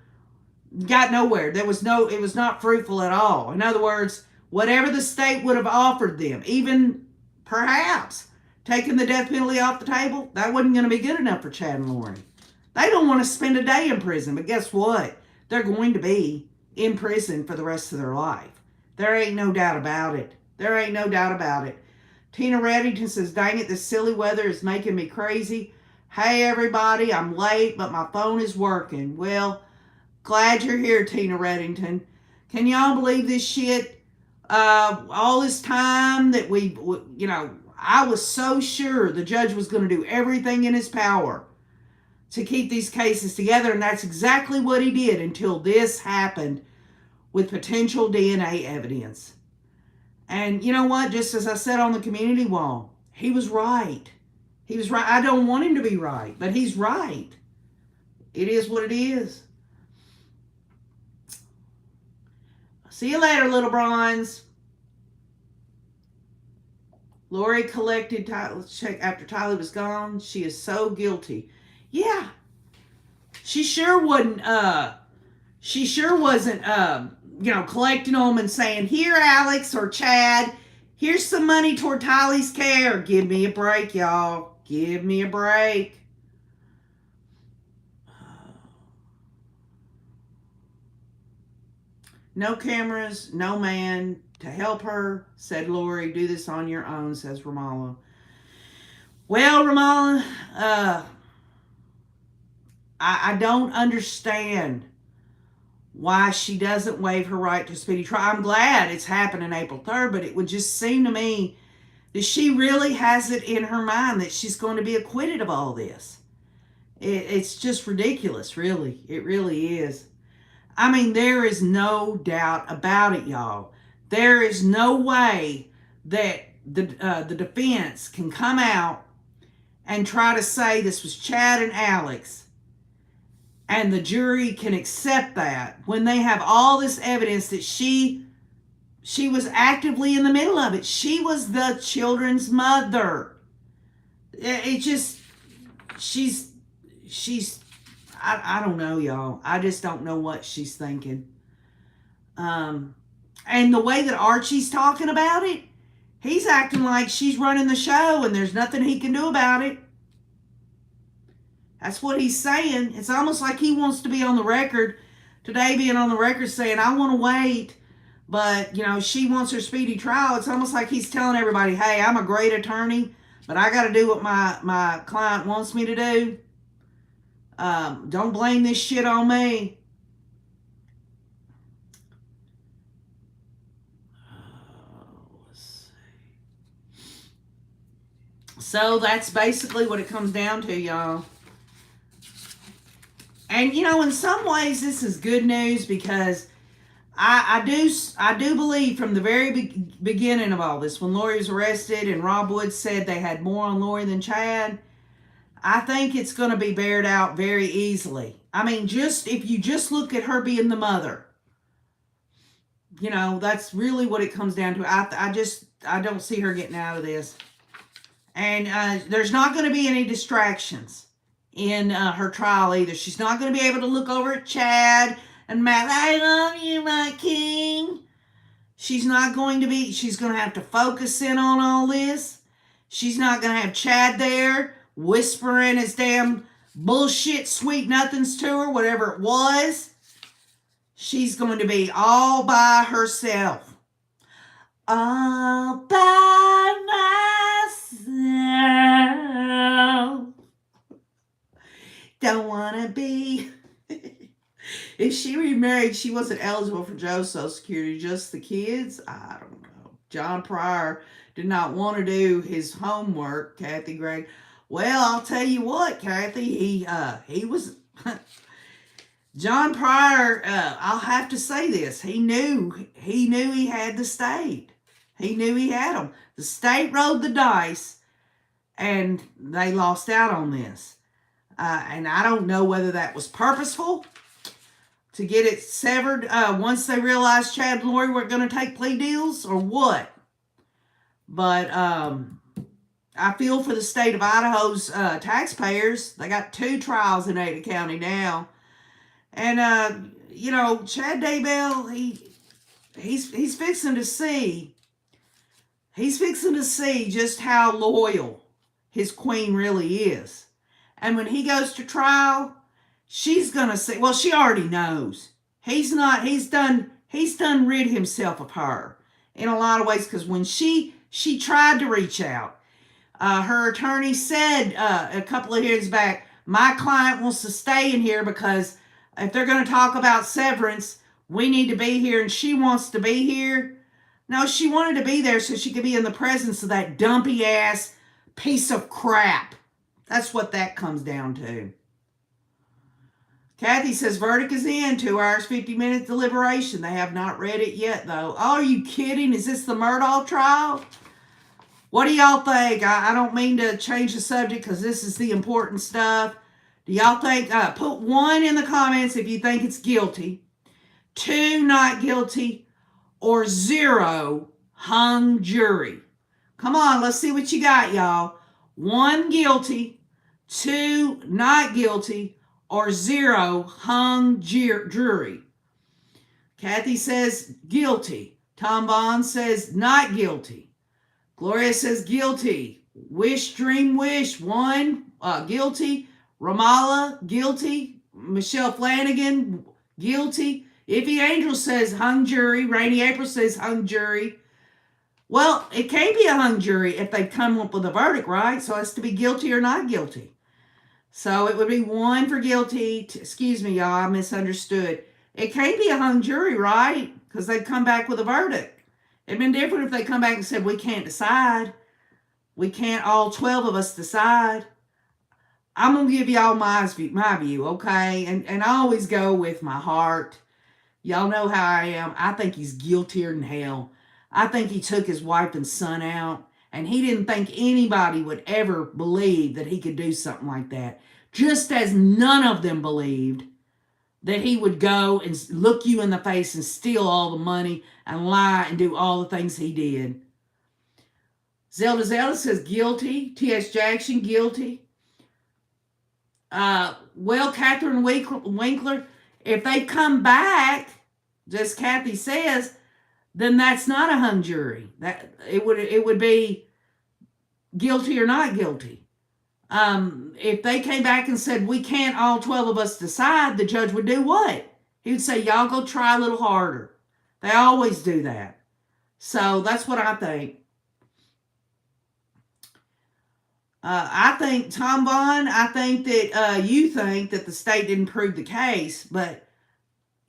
got nowhere. It was not fruitful at all. In other words, whatever the state would have offered them, even perhaps taking the death penalty off the table, that wasn't going to be good enough for Chad and Lori. They don't want to spend a day in prison, but guess what? They're going to be in prison for the rest of their life. There ain't no doubt about it. There ain't no doubt about it. Tina Reddington says, dang it, this silly weather is making me crazy. Hey, everybody, I'm late, but my phone is working. Well, glad you're here, Tina Reddington. Can y'all believe this shit? All this time that I was so sure the judge was going to do everything in his power to keep these cases together, and that's exactly what he did until this happened with potential DNA evidence. And you know what? Just as I said on the community wall, he was right. He was right. I don't want him to be right, but he's right. It is what it is. See you later, little bronze. Lori collected Tyler's check after Tyler was gone. She is so guilty. Yeah. She sure wasn't collecting them and saying, here, Alex or Chad, here's some money toward Tylee's care. Give me a break, y'all. Give me a break. No cameras, no man to help her, said Lori. Do this on your own, says Ramallah. Well, Ramallah, I don't understand why she doesn't waive her right to speedy trial. I'm glad it's happening April 3rd, but it would just seem to me that she really has it in her mind that she's going to be acquitted of all this. It's just ridiculous, really. It really is. I mean, there is no doubt about it, y'all. There is no way that the defense can come out and try to say this was Chad and Alex, and the jury can accept that when they have all this evidence that she was actively in the middle of it. She was the children's mother. It just, I don't know, y'all. I just don't know what she's thinking. And the way that Archie's talking about it, he's acting like she's running the show and there's nothing he can do about it. That's what he's saying. It's almost like he wants to be on the record today, being on the record saying, I want to wait, but, she wants her speedy trial. It's almost like he's telling everybody, hey, I'm a great attorney, but I got to do what my client wants me to do. Don't blame this shit on me. Let's see. So that's basically what it comes down to, y'all. And, in some ways, this is good news because I do believe from the very beginning of all this, when Lori was arrested and Rob Wood said they had more on Lori than Chad, I think it's going to be bared out very easily. I mean, if you just look at her being the mother, You know, that's really what it comes down to. I don't see her getting out of this. And there's not going to be any distractions in her trial either. She's not going to be able to look over at Chad and Matt, I love you, my king. She's not going to be, she's going to have to focus in on all this. She's not going to have Chad there whispering his damn bullshit sweet nothings to her, whatever it was. She's going to be all by herself. All by myself. Don't want to be. If she remarried, she wasn't eligible for Joe's Social Security, just the kids? I don't know. John Pryor did not want to do his homework, Kathy Gray. Well, I'll tell you what, Kathy, he was... John Pryor, I'll have to say this. He knew he had the state. He knew he had them. The state rolled the dice, and they lost out on this. And I don't know whether that was purposeful to get it severed once they realized Chad and Lori were going to take plea deals or what. But I feel for the state of Idaho's taxpayers. They got 2 trials in Ada County now. And, you know, Chad Daybell, he's fixing to see. He's fixing to see just how loyal his queen really is. And when he goes to trial, she's going to say, well, she already knows. He's done rid himself of her in a lot of ways, because when she tried to reach out, her attorney said a couple of years back, my client wants to stay in here because if they're going to talk about severance, we need to be here, and she wants to be here. No, she wanted to be there so she could be in the presence of that dumpy ass piece of crap. That's what that comes down to. Kathy says verdict is in, 2 hours, 50 minutes deliberation. They have not read it yet, though. Oh, are you kidding? Is this the Murdaugh trial? What do y'all think? I don't mean to change the subject because this is the important stuff. Do y'all think, put 1 in the comments if you think it's guilty, 2 not guilty, or 0 hung jury. Come on, let's see what you got, y'all. 1 guilty, 2 not guilty, or 0 hung jury. Kathy says guilty. Tom Bond says not guilty. Gloria says guilty. Wish, dream, wish, 1 guilty. Ramallah, guilty. Michelle Flanagan, guilty. Iffy Angel says hung jury. Rainy April says hung jury. Well, it can't be a hung jury if they come up with a verdict, right? So it's to be guilty or not guilty. So it would be 1 for guilty. Excuse me, y'all, I misunderstood. It can't be a hung jury, right? Because they'd come back with a verdict. It'd been different if they come back and said, we can't decide. We can't, all 12 of us decide. I'm going to give y'all my view, okay? And I always go with my heart. Y'all know how I am. I think he's guiltier than hell. I think he took his wife and son out, and he didn't think anybody would ever believe that he could do something like that. Just as none of them believed that he would go and look you in the face and steal all the money and lie and do all the things he did. Zelda says guilty. T.S. Jackson, guilty. Well, Catherine Winkler, if they come back, just Kathy says, then that's not a hung jury. That it would be guilty or not guilty. If they came back and said, we can't all 12 of us decide, the judge would do what? He would say, y'all go try a little harder. They always do that. So that's what I think. I think, Tom Bond, I think that you think that the state didn't prove the case, but,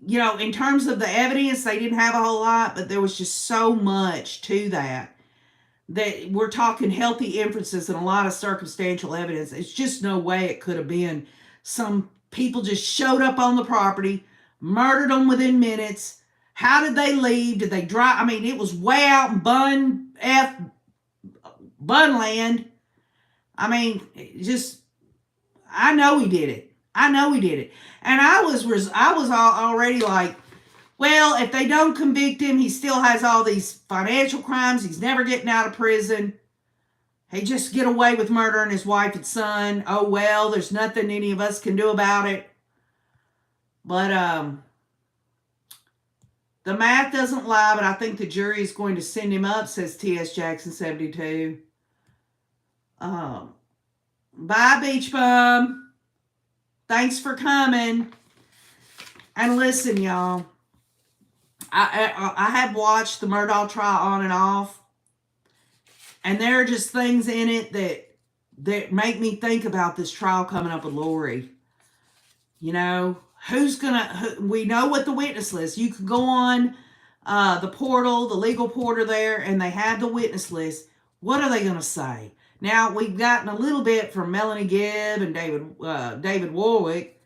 you know, in terms of the evidence, they didn't have a whole lot, but there was just so much to that we're talking healthy inferences and a lot of circumstantial evidence. It's just no way it could have been some people just showed up on the property, murdered them within minutes. How did they leave? Did they drive? I mean, it was way out in Bunland. I mean, just, I know he did it. I know he did it. And I was already like, Well, if they don't convict him, he still has all these financial crimes. He's never getting out of prison. He just get away with murdering his wife and son. Oh, well, there's nothing any of us can do about it. But the math doesn't lie, but I think the jury is going to send him up, says T.S. Jackson 72. Bye, Beach Bum. Thanks for coming. And listen, y'all. I have watched the Murdaugh trial on and off. And there are just things in it that make me think about this trial coming up with Lori. You know, we know what the witness list. You can go on the portal, the legal portal there, and they have the witness list. What are they going to say? Now, we've gotten a little bit from Melanie Gibb and David Warwick.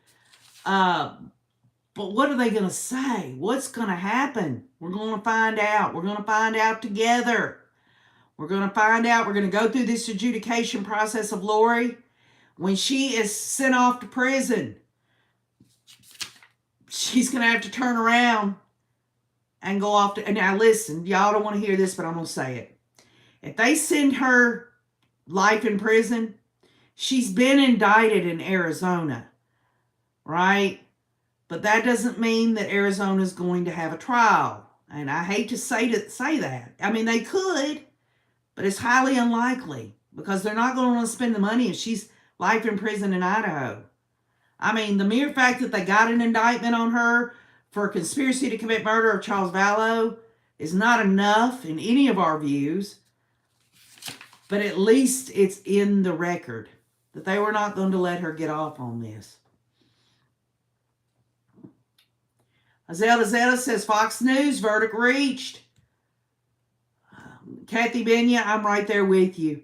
But what are they going to say? What's going to happen? We're going to find out. We're going to find out together. We're going to find out. We're going to go through this adjudication process of Lori. When she is sent off to prison, she's going to have to turn around and go off to... And now listen, y'all don't want to hear this, but I'm going to say it. If they send her life in prison, she's been indicted in Arizona, right? But that doesn't mean that Arizona is going to have a trial. And I hate to say that. I mean, they could, but it's highly unlikely because they're not going to want to spend the money if she's life in prison in Idaho. I mean, the mere fact that they got an indictment on her for conspiracy to commit murder of Charles Vallow is not enough in any of our views. But at least it's in the record that they were not going to let her get off on this. Zelda says, Fox News, verdict reached. Kathy Benya, I'm right there with you.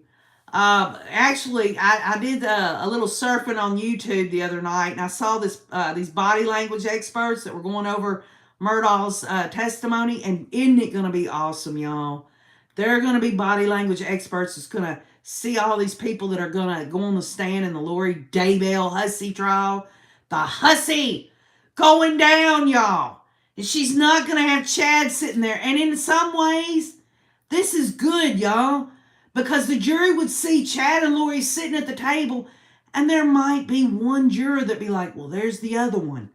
Actually, I did a little surfing on YouTube the other night, and I saw these body language experts that were going over Murdaugh's testimony, and isn't it going to be awesome, y'all? They're going to be body language experts that's going to see all these people that are going to go on the stand in the Lori Daybell Hussey trial. The Hussey going down, y'all. And she's not going to have Chad sitting there. And in some ways, this is good, y'all. Because the jury would see Chad and Lori sitting at the table, and there might be one juror that'd be like, well, there's the other one.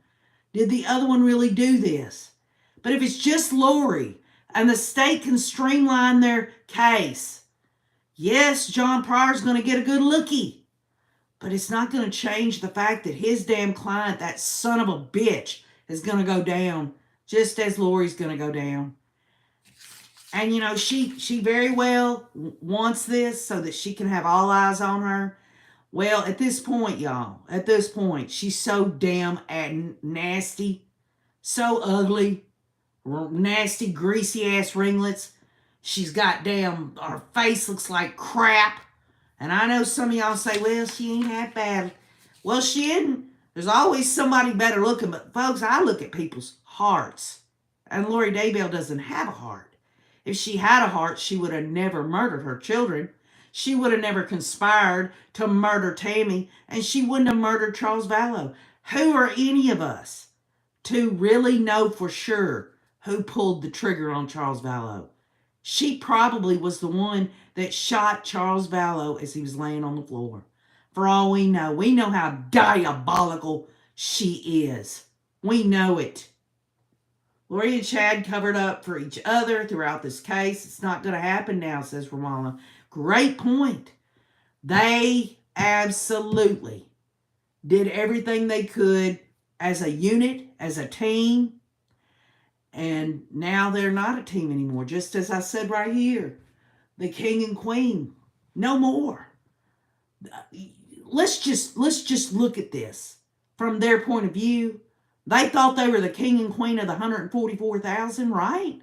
Did the other one really do this? But if it's just Lori, and the state can streamline their case, yes, John Pryor's going to get a good lookie. But it's not going to change the fact that his damn client, that son of a bitch, is going to go down, just as Lori's going to go down. And, you know, she very well wants this so that she can have all eyes on her. Well, at this point, y'all, she's so damn nasty, so ugly, nasty, greasy-ass ringlets. She's got her face looks like crap. And I know some of y'all say, well, she ain't that bad. Well, she isn't. There's always somebody better looking. But, folks, I look at people's hearts. And Lori Daybell doesn't have a heart. If she had a heart, she would have never murdered her children. She would have never conspired to murder Tammy. And she wouldn't have murdered Charles Vallow. Who are any of us to really know for sure who pulled the trigger on Charles Vallow? She probably was the one that shot Charles Vallow as he was laying on the floor. For all we know how diabolical she is. We know it. Lori and Chad covered up for each other throughout this case. It's not going to happen now, says Romana. Great point. They absolutely did everything they could as a unit, as a team. And now they're not a team anymore. Just as I said right here, the king and queen, no more. Let's just look at this from their point of view. They thought they were the king and queen of the 144,000, right?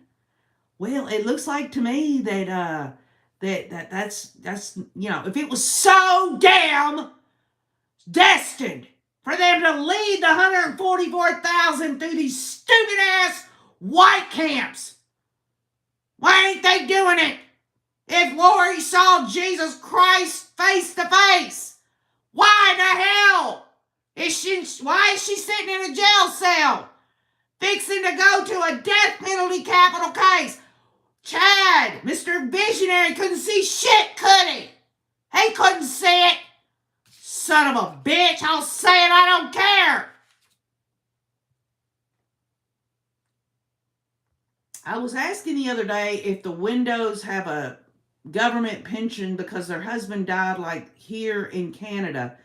Well, it looks like to me that that's you know, if it was so damn destined for them to lead the 144,000 through these stupid ass white camps, why ain't they doing it? If Lori saw Jesus Christ face to face, why the hell why is she sitting in a jail cell? fixing to go to a death penalty capital case. Chad, Mr. Visionary, couldn't see shit, could he? He couldn't see it. Son of a bitch, I'll say it, I don't care. I was asking the other day if the Windows have a government pension because their husband died like here in Canada.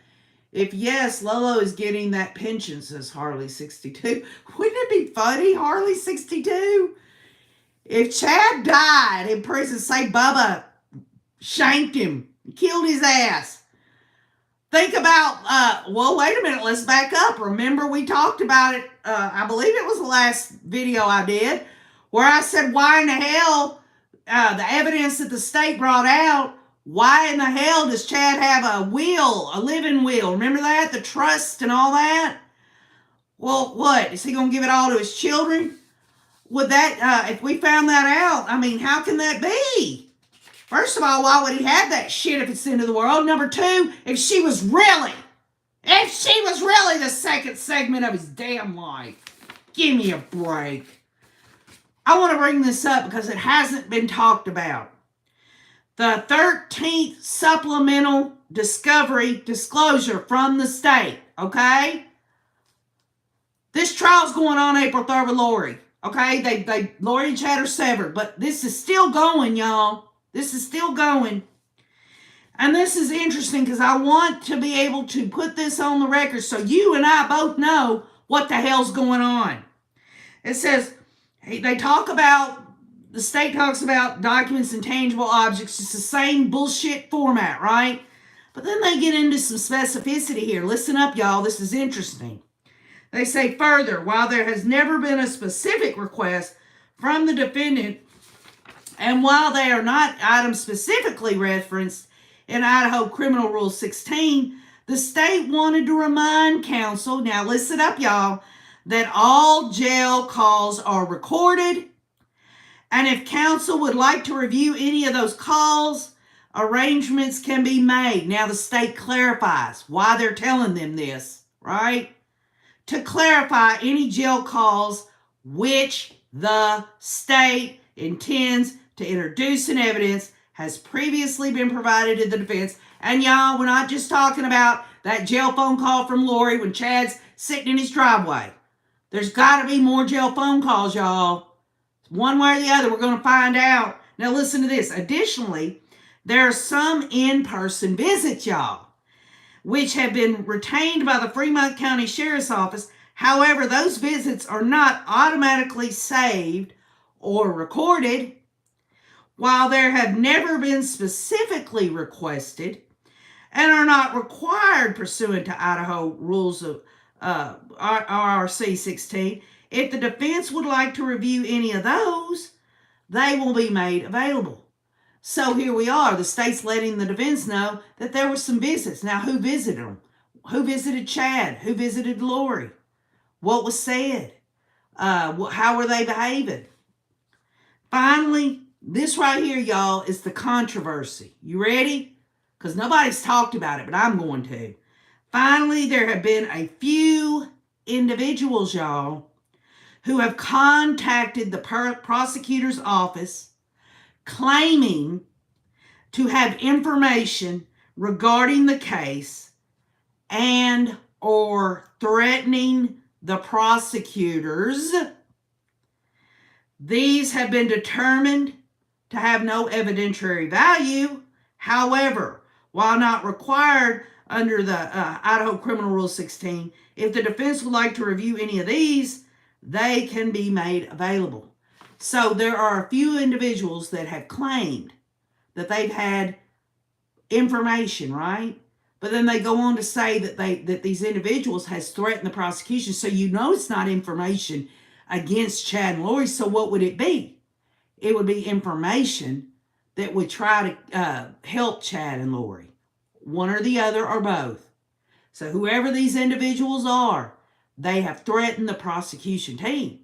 If yes, Lolo is getting that pension, says Harley62. Wouldn't it be funny, Harley62? If Chad died in prison, say Bubba shanked him, killed his ass. Think about, well, wait a minute, let's back up. Remember we talked about it, I believe it was the last video I did, where I said, why in the hell, the evidence that the state brought out, why in the hell does Chad have a will, a living will? Remember that? The trust and all that? Well, what? Is he going to give it all to his children? Would that, if we found that out, I mean, how can that be? First of all, why would he have that shit if it's the end of the world? Number two, if she was really the second segment of his damn life. Give me a break. I want to bring this up because it hasn't been talked about. The 13th supplemental disclosure from the state, okay? This trial's going on April 3rd with Lori, okay? Lori and Chad are severed, but this is still going, y'all. This is still going. And this is interesting because I want to be able to put this on the record so you and I both know what the hell's going on. It says, they talk about, the state talks about documents and tangible objects. It's the same bullshit format, right? But then they get into some specificity here. Listen up, y'all. This is interesting. They say further, while there has never been a specific request from the defendant, and while they are not items specifically referenced in Idaho Criminal Rule 16, the state wanted to remind counsel, now listen up, y'all, that all jail calls are recorded. And if counsel would like to review any of those calls, arrangements can be made. Now the state clarifies why they're telling them this, right? To clarify any jail calls which the state intends to introduce in evidence has previously been provided to the defense. And y'all, we're not just talking about that jail phone call from Lori when Chad's sitting in his driveway. There's got to be more jail phone calls, y'all. One way or the other, we're going to find out. Now listen to this. Additionally, there are some in-person visits, y'all, which have been retained by the Fremont County Sheriff's Office. However, those visits are not automatically saved or recorded. While there have never been specifically requested and are not required pursuant to Idaho rules of RRC 16, if the defense would like to review any of those, they will be made available. So here we are. The state's letting the defense know that there were some visits. Now, who visited them? Who visited Chad? Who visited Lori? What was said? How were they behaving? Finally, this right here, y'all, is the controversy. You ready? Because nobody's talked about it, but I'm going to. Finally, there have been a few individuals, y'all, who have contacted the prosecutor's office claiming to have information regarding the case and or threatening the prosecutors. These have been determined to have no evidentiary value. However, while not required under the Idaho Criminal Rule 16, if the defense would like to review any of these, they can be made available. So there are a few individuals that have claimed that they've had information, right? But then they go on to say that these individuals has threatened the prosecution. So you know it's not information against Chad and Lori. So what would it be? It would be information that would try to help Chad and Lori. One or the other or both. So whoever these individuals are, they have threatened the prosecution team.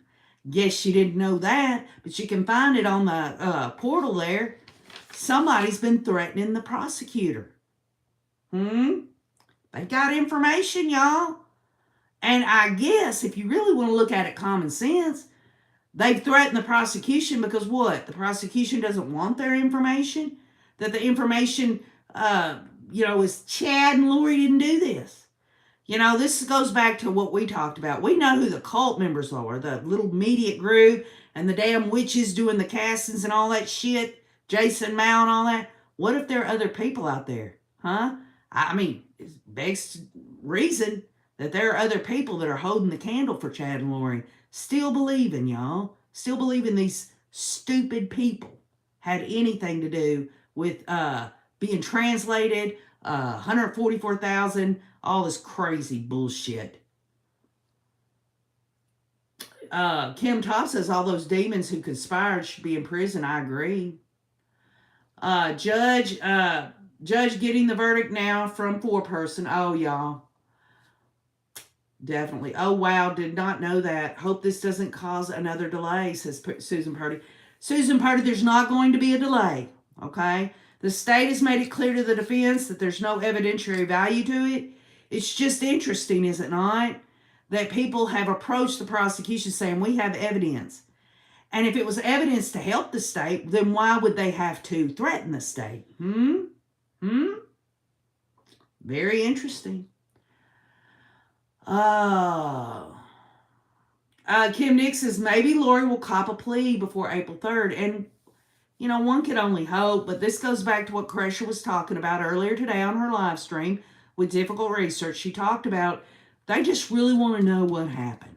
Guess you didn't know that, but you can find it on the portal there. Somebody's been threatening the prosecutor. They got information, y'all. And I guess if you really want to look at it common sense, they've threatened the prosecution because what? The prosecution doesn't want their information? That the information, is Chad and Lori didn't do this. This goes back to what we talked about. We know who the cult members are, the little immediate group, and the damn witches doing the castings and all that shit, Jason Mao and all that. What if there are other people out there? Huh? I mean, it begs reason that there are other people that are holding the candle for Chad and Lori. Still believing, y'all. Still believing these stupid people had anything to do with being translated, 144,000, all this crazy bullshit. Kim Topp says all those demons who conspired should be in prison. I agree. Judge getting the verdict now from foreperson. Oh, y'all. Definitely. Oh, wow. Did not know that. Hope this doesn't cause another delay, says Susan Purdy. Susan Purdy, there's not going to be a delay. Okay? The state has made it clear to the defense that there's no evidentiary value to it. It's just interesting, is it not? That people have approached the prosecution saying, we have evidence. And if it was evidence to help the state, then why would they have to threaten the state? Very interesting. Kim Nick says maybe Lori will cop a plea before April 3rd. And, one could only hope. But this goes back to what Kresha was talking about earlier today on her live stream with difficult research. She talked about they just really want to know what happened.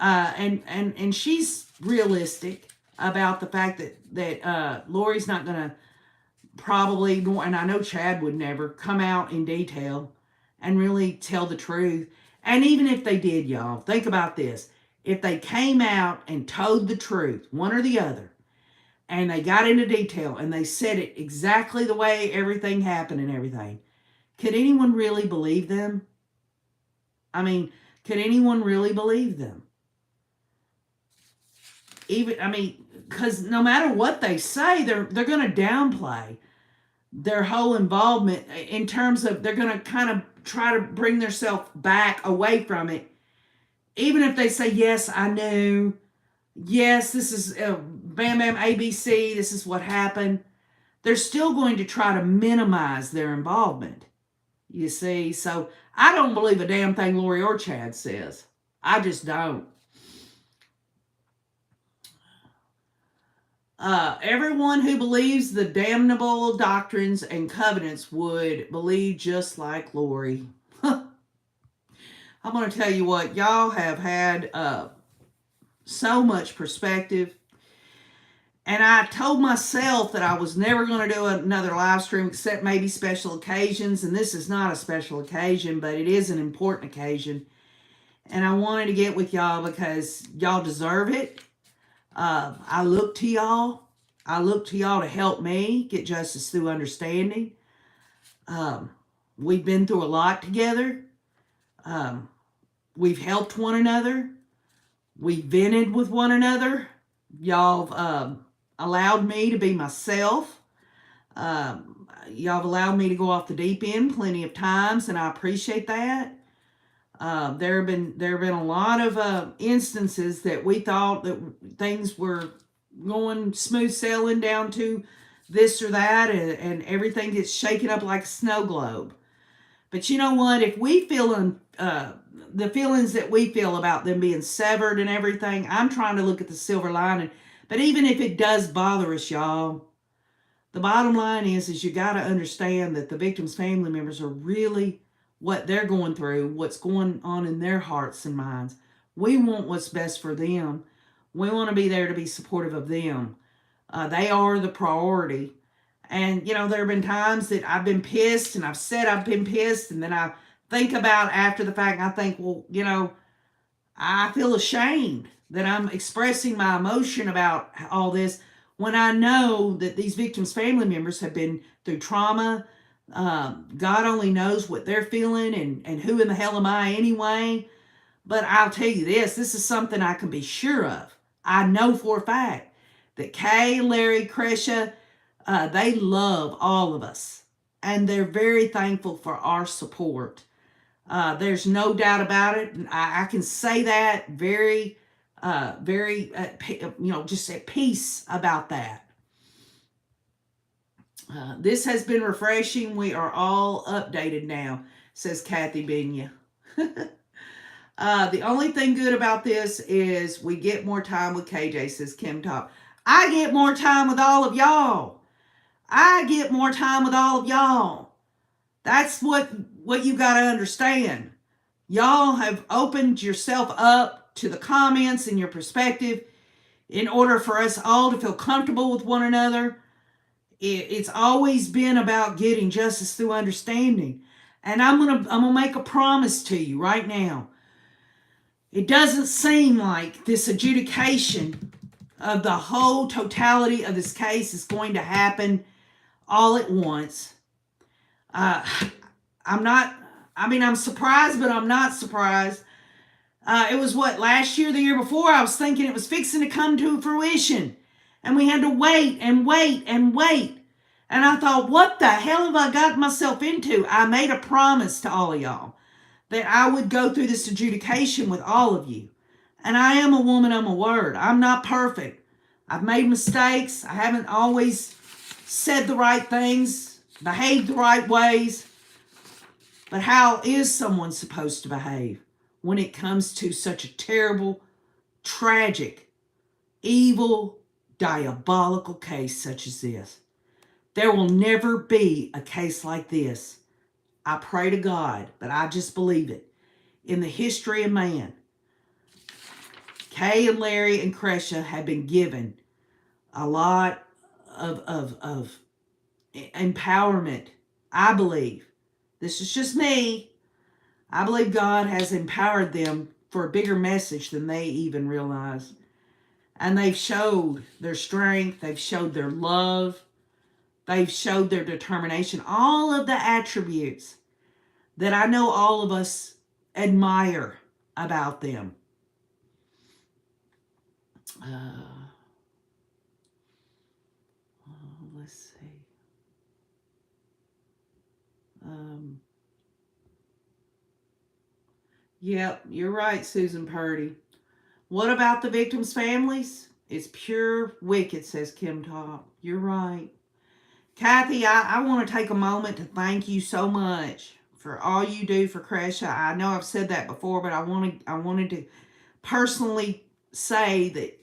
And she's realistic about the fact that Lori's not going to probably, and I know Chad would never, come out in detail and really tell the truth. And even if they did, y'all, think about this. If they came out and told the truth, one or the other, and they got into detail and they said it exactly the way everything happened and everything, could anyone really believe them? I mean, could anyone really believe them? Because no matter what they say, they're going to downplay their whole involvement in terms of they're going to kind of try to bring themselves back away from it. Even if they say, yes, I knew. Yes, this is Bam Bam ABC. This is what happened. They're still going to try to minimize their involvement. You see? So I don't believe a damn thing Lori or Chad says. I just don't. Everyone who believes the damnable doctrines and covenants would believe just like Lori. I'm going to tell you what, y'all have had so much perspective. And I told myself that I was never going to do another live stream except maybe special occasions. And this is not a special occasion, but it is an important occasion. And I wanted to get with y'all because y'all deserve it. I look to y'all. I look to y'all to help me get justice through understanding. We've been through a lot together. We've helped one another. We've vented with one another. Y'all allowed me to be myself. Y'all have allowed me to go off the deep end plenty of times, and I appreciate that. There have been a lot of instances that we thought that things were going smooth sailing down to this or that, and everything gets shaken up like a snow globe. But you know what? If we feel the feelings that we feel about them being severed and everything, I'm trying to look at the silver lining. But even if it does bother us, y'all, the bottom line is you got to understand that the victims' family members are really what they're going through, what's going on in their hearts and minds. We want what's best for them. We want to be there to be supportive of them. They are the priority. And, there have been times that I've been pissed, and I've said I've been pissed, and then I think about after the fact, and I think, well, I feel ashamed that I'm expressing my emotion about all this when I know that these victims' family members have been through trauma. God only knows what they're feeling, and who in the hell am I anyway? But I'll tell you this is something I can be sure of. I know for a fact that Kay, Larry, Kresha, they love all of us. And they're very thankful for our support. There's no doubt about it. I can say that very, just at peace about that. This has been refreshing. We are all updated now, says Kathy Binya. The only thing good about this is we get more time with KJ, says Kim Top. I get more time with all of y'all. I get more time with all of y'all. That's what you got to understand. Y'all have opened yourself up to the comments and your perspective in order for us all to feel comfortable with one another. It's always been about getting justice through understanding. And I'm gonna make a promise to you right now. It doesn't seem like this adjudication of the whole totality of this case is going to happen all at once. I'm surprised, but I'm not surprised. It was last year, the year before, I was thinking it was fixing to come to fruition. And we had to wait and wait and wait. And I thought, what the hell have I got myself into? I made a promise to all of y'all that I would go through this adjudication with all of you. And I am a woman of my word. I'm not perfect. I've made mistakes. I haven't always said the right things, behaved the right ways. But how is someone supposed to behave when it comes to such a terrible, tragic, evil, diabolical case such as this? There will never be a case like this. I pray to God, but I just believe it. In the history of man, Kay and Larry and Kresha have been given a lot of empowerment. I believe. This is just me. I believe God has empowered them for a bigger message than they even realize. And they've showed their strength. They've showed their love. They've showed their determination. All of the attributes that I know all of us admire about them. Let's see. Yep, you're right, Susan Purdy. What about the victims' families? It's pure wicked, says Kim Top. You're right. Kathy, I want to take a moment to thank you so much for all you do for Kresha. I know I've said that before, but I wanted to personally say that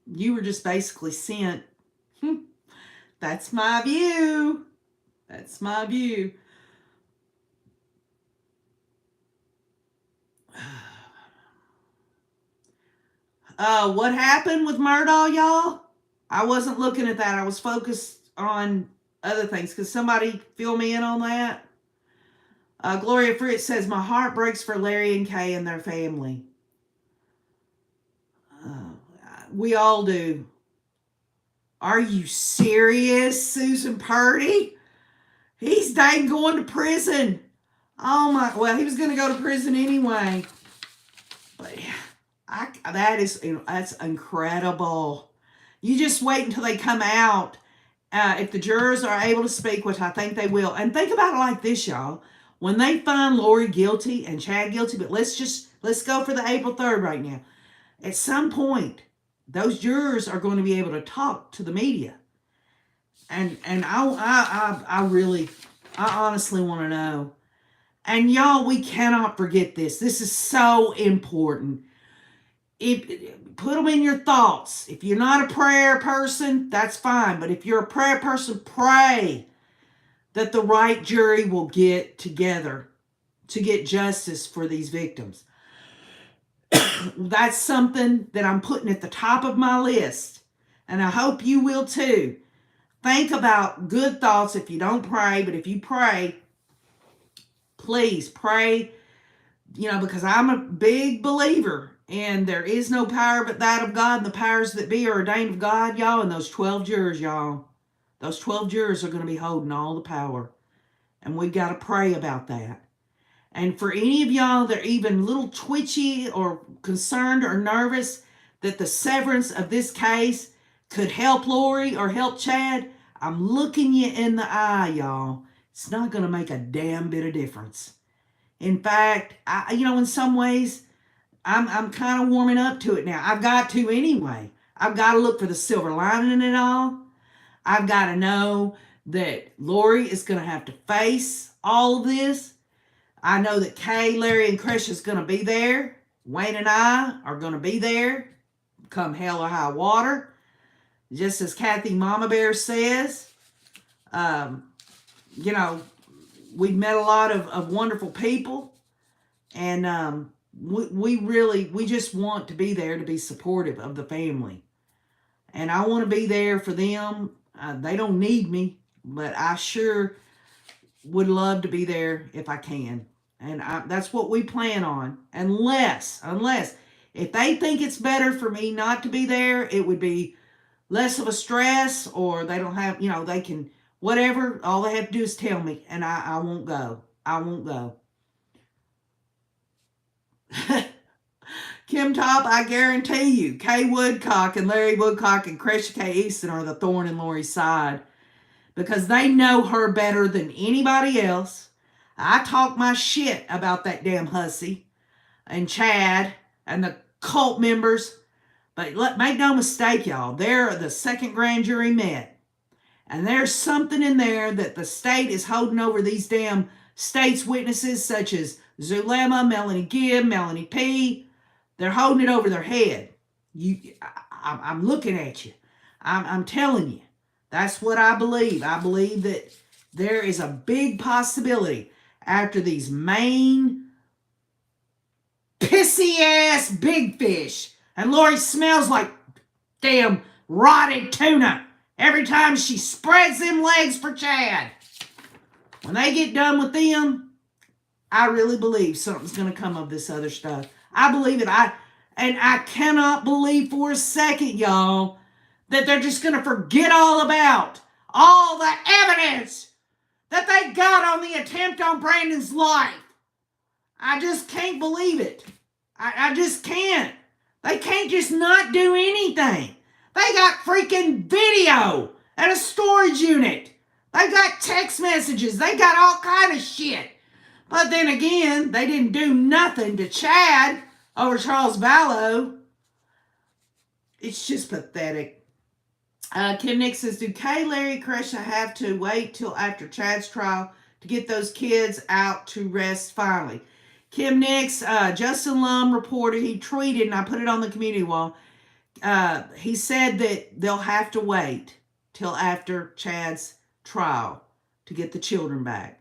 you were just basically sent. That's my view. That's my view. What happened with Murdaugh, y'all? I wasn't looking at that. I was focused on other things. Could somebody fill me in on that? Gloria Fritz says, my heart breaks for Larry and Kay and their family. We all do. Are you serious, Susan Purdy? He's dang going to prison. Oh my, well, he was going to go to prison anyway. But that's incredible. You just wait until they come out. If the jurors are able to speak, which I think they will. And think about it like this, y'all. When they find Lori guilty and Chad guilty, but let's go for the April 3rd right now. At some point, those jurors are going to be able to talk to the media. And I honestly want to know. And y'all, we cannot forget this. This is so important. Put them in your thoughts. If you're not a prayer person, that's fine. But if you're a prayer person, pray that the right jury will get together to get justice for these victims. That's something that I'm putting at the top of my list. And I hope you will too. Think about good thoughts if you don't pray. But if you pray, please pray, because I'm a big believer. And there is no power but that of God, and the powers that be are ordained of God, y'all. And those 12 jurors, y'all, those 12 jurors are going to be holding all the power. And we've got to pray about that. And for any of y'all that are even a little twitchy or concerned or nervous that the severance of this case could help Lori or help Chad, I'm looking you in the eye, y'all. It's not going to make a damn bit of difference. In fact, in some ways, I'm kind of warming up to it now. I've got to anyway. I've got to look for the silver lining in it all. I've got to know that Lori is going to have to face all of this. I know that Kay, Larry, and Chris is going to be there. Wayne and I are going to be there come hell or high water. Just as Kathy Mama Bear says, we've met a lot of wonderful people. And we just want to be there to be supportive of the family. And I want to be there for them. They don't need me, but I sure would love to be there if I can. And that's what we plan on. Unless, if they think it's better for me not to be there, it would be less of a stress, or they don't have, they can, whatever. All they have to do is tell me, and I won't go. I won't go. Kim Top, I guarantee you, Kay Woodcock and Larry Woodcock and Krisha K. Easton are the thorn in Lori's side, because they know her better than anybody else. I talk my shit about that damn hussy and Chad and the cult members, but make no mistake, y'all, they're the second grand jury met, and there's something in there that the state is holding over these damn state's witnesses, such as Zulema, Melanie Gibb, Melanie P. They're holding it over their head. I'm looking at you. I'm telling you. That's what I believe. I believe that there is a big possibility after these main pissy ass big fish, and Lori smells like damn rotted tuna every time she spreads them legs for Chad. When they get done with them, I really believe something's going to come of this other stuff. I believe it. I cannot believe for a second, y'all, that they're just going to forget all about all the evidence that they got on the attempt on Brandon's life. I just can't believe it. I just can't. They can't just not do anything. They got freaking video at a storage unit. They got text messages. They got all kind of shit. But then again, they didn't do nothing to Chad over Charles Vallow. It's just pathetic. Kim Nick says, do Kay, Larry, Krisha have to wait till after Chad's trial to get those kids out to rest finally? Kim Nix, Justin Lum reported, he tweeted, and I put it on the community wall. He said that they'll have to wait till after Chad's trial to get the children back.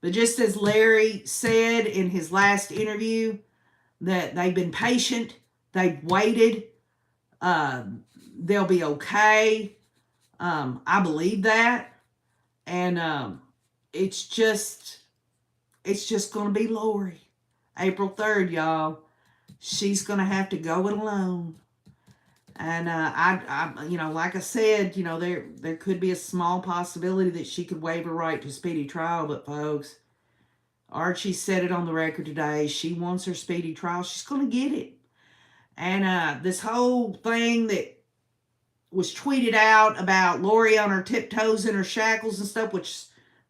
But just as Larry said in his last interview, that they've been patient, they've waited, they'll be okay. I believe that. And it's just going to be Lori. April 3rd, y'all. She's going to have to go it alone. And I like I said, there could be a small possibility that she could waive her right to speedy trial. But folks, Archie said it on the record today. She wants her speedy trial. She's going to get it. And this whole thing that was tweeted out about Lori on her tiptoes and her shackles and stuff, which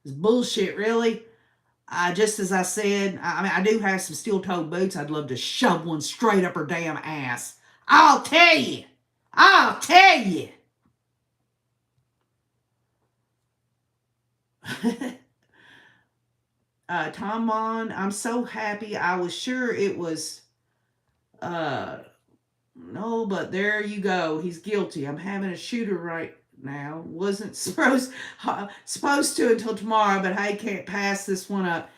is bullshit, really. Just as I said, I do have some steel-toed boots. I'd love to shove one straight up her damn ass. I'll tell you. Tom Mon, I'm so happy. I was sure it was, no, but there you go. He's guilty. I'm having a shooter right now. Wasn't supposed to until tomorrow, but hey, can't pass this one up.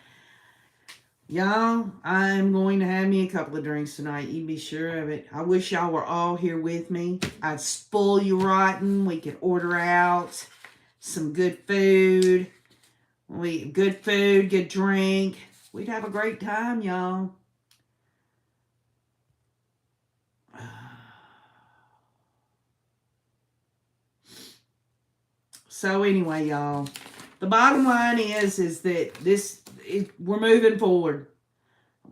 Y'all, I'm going to have me a couple of drinks tonight. You be sure of it. I wish y'all were all here with me. I'd spoil you rotten. We could order out some good food. Good drink. We'd have a great time, y'all. So anyway, y'all, the bottom line is that we're moving forward.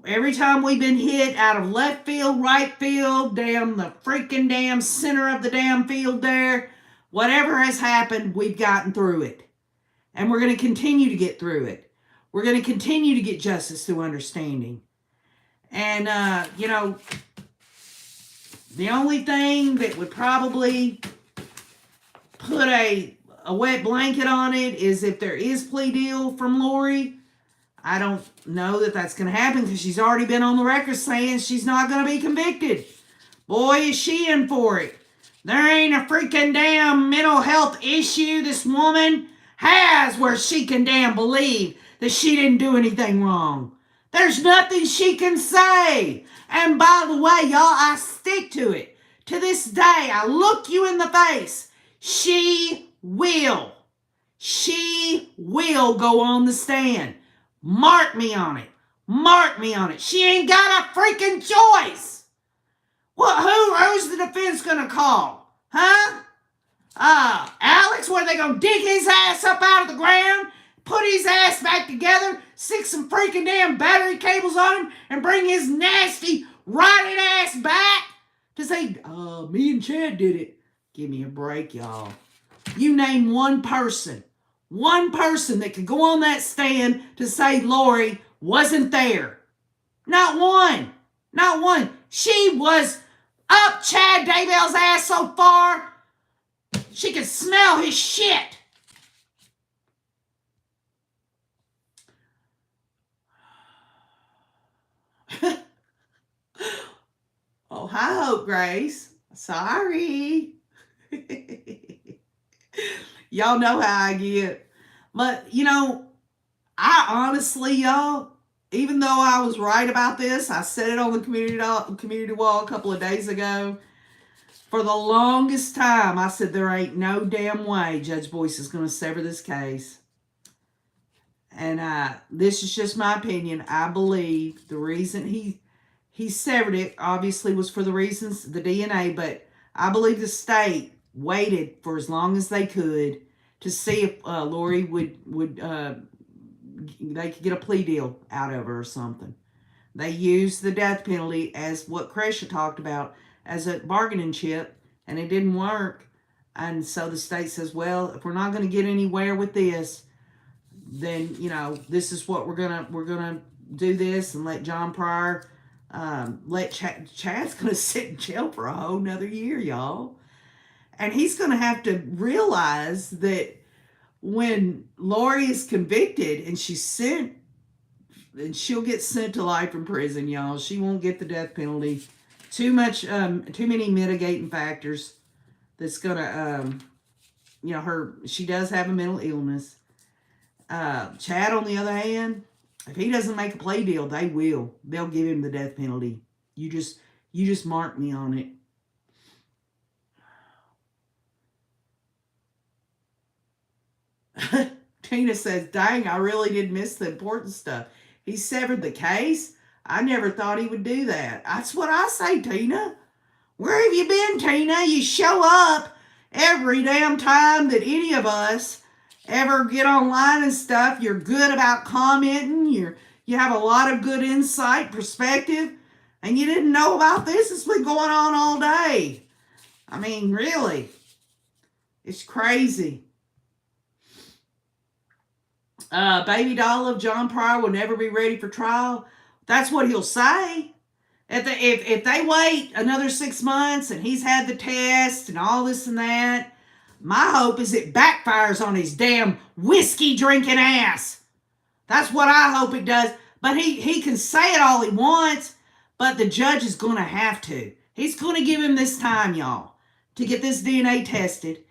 Every time we've been hit out of left field, right field, down the freaking damn center of the damn field there, whatever has happened, we've gotten through it. And we're going to continue to get through it. We're going to continue to get justice through understanding. And, the only thing that would probably put a wet blanket on it is if there is plea deal from Lori. I don't know that that's going to happen because she's already been on the record saying she's not going to be convicted. Boy, is she in for it. There ain't a freaking damn mental health issue this woman has where she can damn believe that she didn't do anything wrong. There's nothing she can say. And by the way, y'all, I stick to it. To this day, I look you in the face. She will go on the stand. Mark me on it. Mark me on it. She ain't got a freaking choice. Well, who's the defense gonna call? Huh? Alex, what are they gonna dig his ass up out of the ground, put his ass back together, stick some freaking damn battery cables on him, and bring his nasty, rotted ass back to say, me and Chad did it? Give me a break, y'all. You name one person that could go on that stand to say Lori wasn't there. Not one. Not one. She was up Chad Daybell's ass so far, she could smell his shit. Oh, hi, Hope Grace. Sorry. Y'all know how I get. But, I honestly, y'all, even though I was right about this, I said it on the community wall a couple of days ago. For the longest time, I said there ain't no damn way Judge Boyce is going to sever this case. And this is just my opinion. I believe the reason he severed it obviously was for the reasons, the DNA, but I believe the state waited for as long as they could to see if Lori would they could get a plea deal out of her or something. They used the death penalty as what Kresha talked about as a bargaining chip, and it didn't work. And so the state says, well, if we're not going to get anywhere with this, then this is what we're gonna do this and let John Pryor let Chad's gonna sit in jail for a whole nother year, y'all. And he's gonna have to realize that when Lori is convicted and she's sent, and she'll get sent to life in prison, y'all. She won't get the death penalty. Too many mitigating factors. That's gonna, she does have a mental illness. Chad, on the other hand, if he doesn't make a plea deal, they will. They'll give him the death penalty. You just mark me on it. Tina says, dang, I really did miss the important stuff. He severed the case? I never thought he would do that. That's what I say, Tina. Where have you been, Tina? You show up every damn time that any of us ever get online and stuff. You're good about commenting. You have a lot of good insight, perspective. And you didn't know about this. It's been going on all day. I mean, really. It's crazy. Baby doll of John Pryor will never be ready for trial. That's what he'll say. If they wait another 6 months and he's had the test and all this and that, my hope is it backfires on his damn whiskey drinking ass. That's what I hope it does. But he can say it all he wants, but the judge is going to have to. He's going to give him this time, y'all, to get this DNA tested.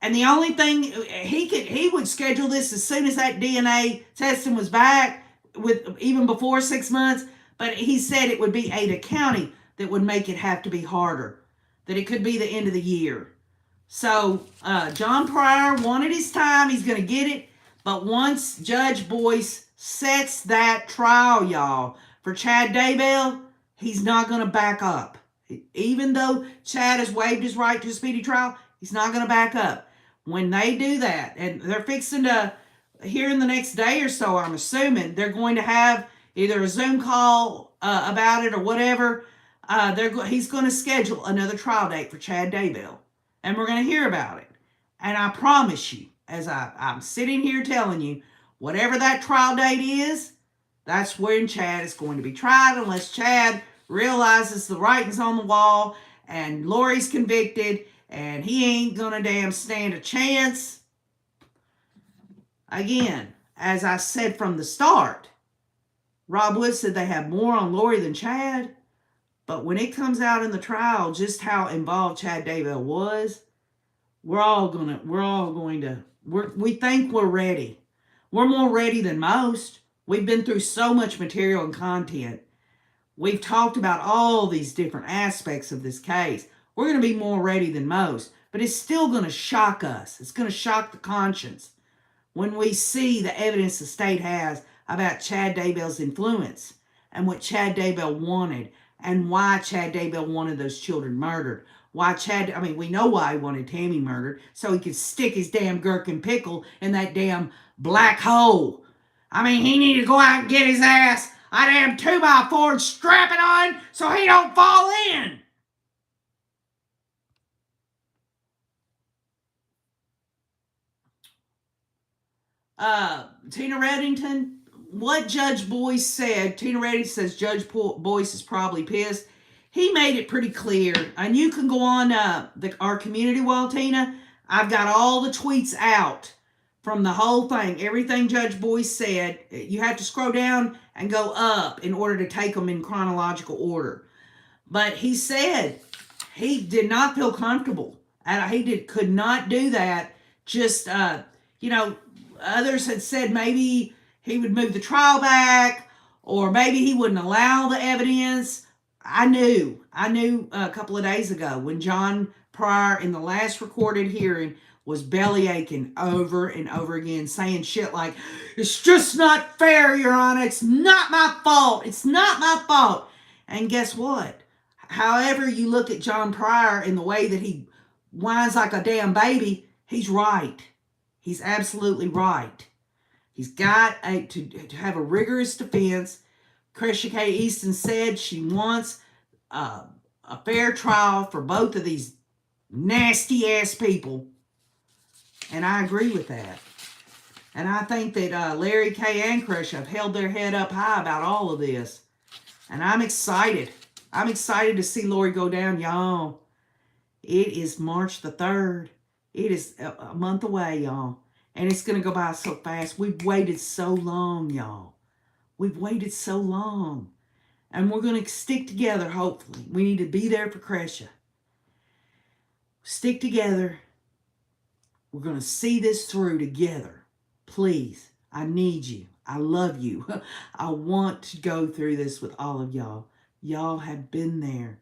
And the only thing, he would schedule this as soon as that DNA testing was back, with even before 6 months. But he said it would be Ada County that would make it have to be harder, that it could be the end of the year. So John Pryor wanted his time. He's going to get it. But once Judge Boyce sets that trial, y'all, for Chad Daybell, he's not going to back up. Even though Chad has waived his right to a speedy trial, he's not going to back up. When they do that, and they're fixing to, here in the next day or so, I'm assuming, they're going to have either a Zoom call about it or whatever. He's going to schedule another trial date for Chad Daybell. And we're going to hear about it. And I promise you, as I'm sitting here telling you, Whatever that trial date is, that's when Chad is going to be tried, unless Chad realizes the writing's on the wall and Lori's convicted and he ain't gonna damn stand a chance. Again, as I said from the start, Rob Wood said they have more on Lori than Chad. But when it comes out in the trial just how involved Chad Daybell was, we think we're ready. We're more ready than most. We've been through so much material and content. We've talked about all these different aspects of this case. We're going to be more ready than most. But it's still going to shock us. It's going to shock the conscience when we see the evidence the state has about Chad Daybell's influence and what Chad Daybell wanted and why Chad Daybell wanted those children murdered. We know why he wanted Tammy murdered, so he could stick his damn gherkin pickle in that damn black hole. He needed to go out and get his ass a damn 2x4 and strap it on so he don't fall in. Tina Reddington, what Judge Boyce said, Tina Reddington says Judge Boyce is probably pissed. He made it pretty clear, and you can go on our community wall, Tina. I've got all the tweets out from the whole thing. Everything Judge Boyce said, you have to scroll down and go up in order to take them in chronological order. But he said he did not feel comfortable. Could not do that. Just, others had said maybe he would move the trial back, or maybe he wouldn't allow the evidence. I knew a couple of days ago when John Pryor in the last recorded hearing was belly aching over and over again, saying shit like, "It's just not fair, Your Honor. It's not my fault. It's not my fault." And guess what? However you look at John Pryor in the way that he whines like a damn baby, he's right. He's absolutely right. He's got to have a rigorous defense. Crescia K. Easton said she wants a fair trial for both of these nasty-ass people. And I agree with that. And I think that Larry K. and Crescia have held their head up high about all of this. And I'm excited. I'm excited to see Lori go down, y'all. It is March the 3rd. It is a month away, y'all. And it's going to go by so fast. We've waited so long, y'all. We've waited so long. And we're going to stick together, hopefully. We need to be there for Crescia. Stick together. We're going to see this through together. Please, I need you. I love you. I want to go through this with all of y'all. Y'all have been there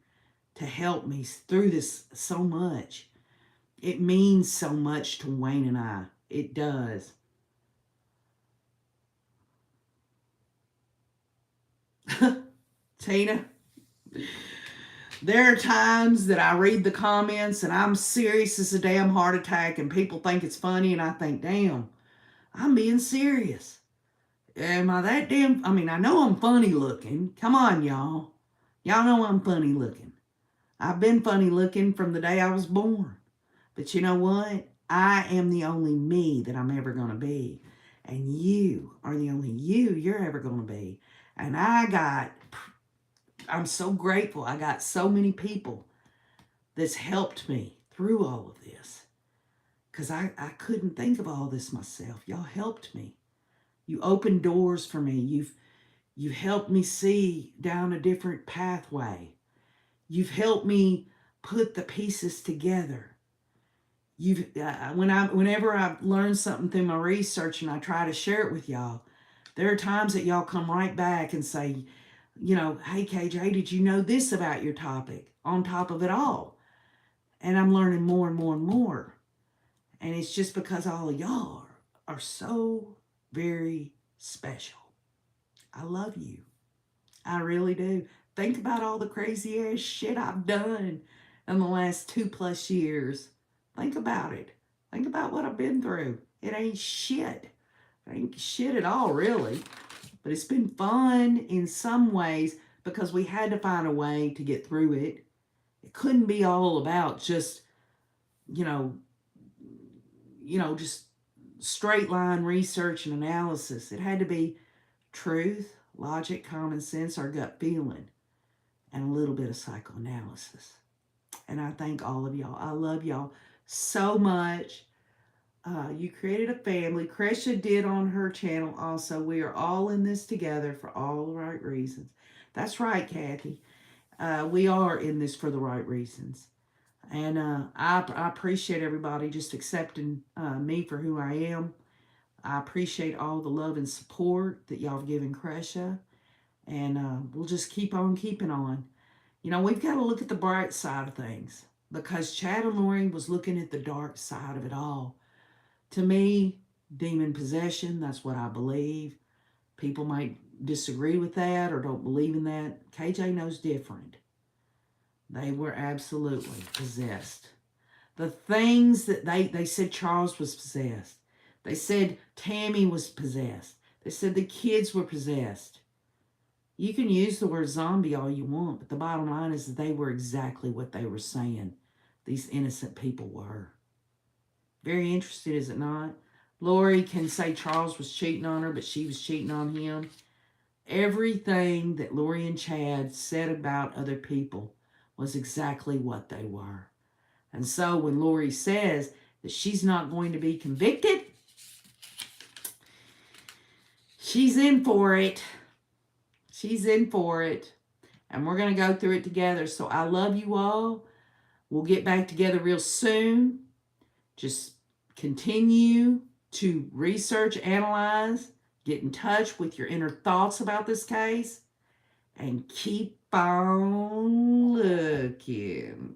to help me through this so much. It means so much to Wayne and I. It does. Tina, there are times that I read the comments and I'm serious as a damn heart attack and people think it's funny and I think, damn, I'm being serious. Am I that damn... I know I'm funny looking. Come on, y'all. Y'all know I'm funny looking. I've been funny looking from the day I was born. But you know what? I am the only me that I'm ever going to be. And you are the only you you're ever going to be. And I'm so grateful. I got so many people that's helped me through all of this. Because I couldn't think of all this myself. Y'all helped me. You opened doors for me. You've helped me see down a different pathway. You've helped me put the pieces together. Whenever I've learned something through my research and I try to share it with y'all, there are times that y'all come right back and say, hey KJ, did you know this about your topic? On top of it all. And I'm learning more and more and more. And it's just because all of y'all are so very special. I love you. I really do. Think about all the crazy ass shit I've done in the last 2+ years. Think about it. Think about what I've been through. It ain't shit. It ain't shit at all, really. But it's been fun in some ways because we had to find a way to get through it. It couldn't be all about just, just straight line research and analysis. It had to be truth, logic, common sense, our gut feeling, and a little bit of psychoanalysis. And I thank all of y'all. I love y'all so much. You created a family. Kresha did on her channel also. We are all in this together for all the right reasons. That's right, Kathy. We are in this for the right reasons. And I appreciate everybody just accepting me for who I am. I appreciate all the love and support that y'all have given Kresha. And we'll just keep on keeping on. You know, we've got to look at the bright side of things because Chad and Lori was looking at the dark side of it all. To me, demon possession, that's what I believe. People might disagree with that or don't believe in that. KJ knows different. They were absolutely possessed. The things that they said Charles was possessed. They said Tammy was possessed. They said the kids were possessed. You can use the word zombie all you want, but the bottom line is that they were exactly what they were saying. These innocent people were. Very interested, is it not? Lori can say Charles was cheating on her, but she was cheating on him. Everything that Lori and Chad said about other people was exactly what they were. And so when Lori says that she's not going to be convicted, she's in for it. She's in for it. And we're going to go through it together. So I love you all. We'll get back together real soon. Just continue to research, analyze, get in touch with your inner thoughts about this case, and keep on looking.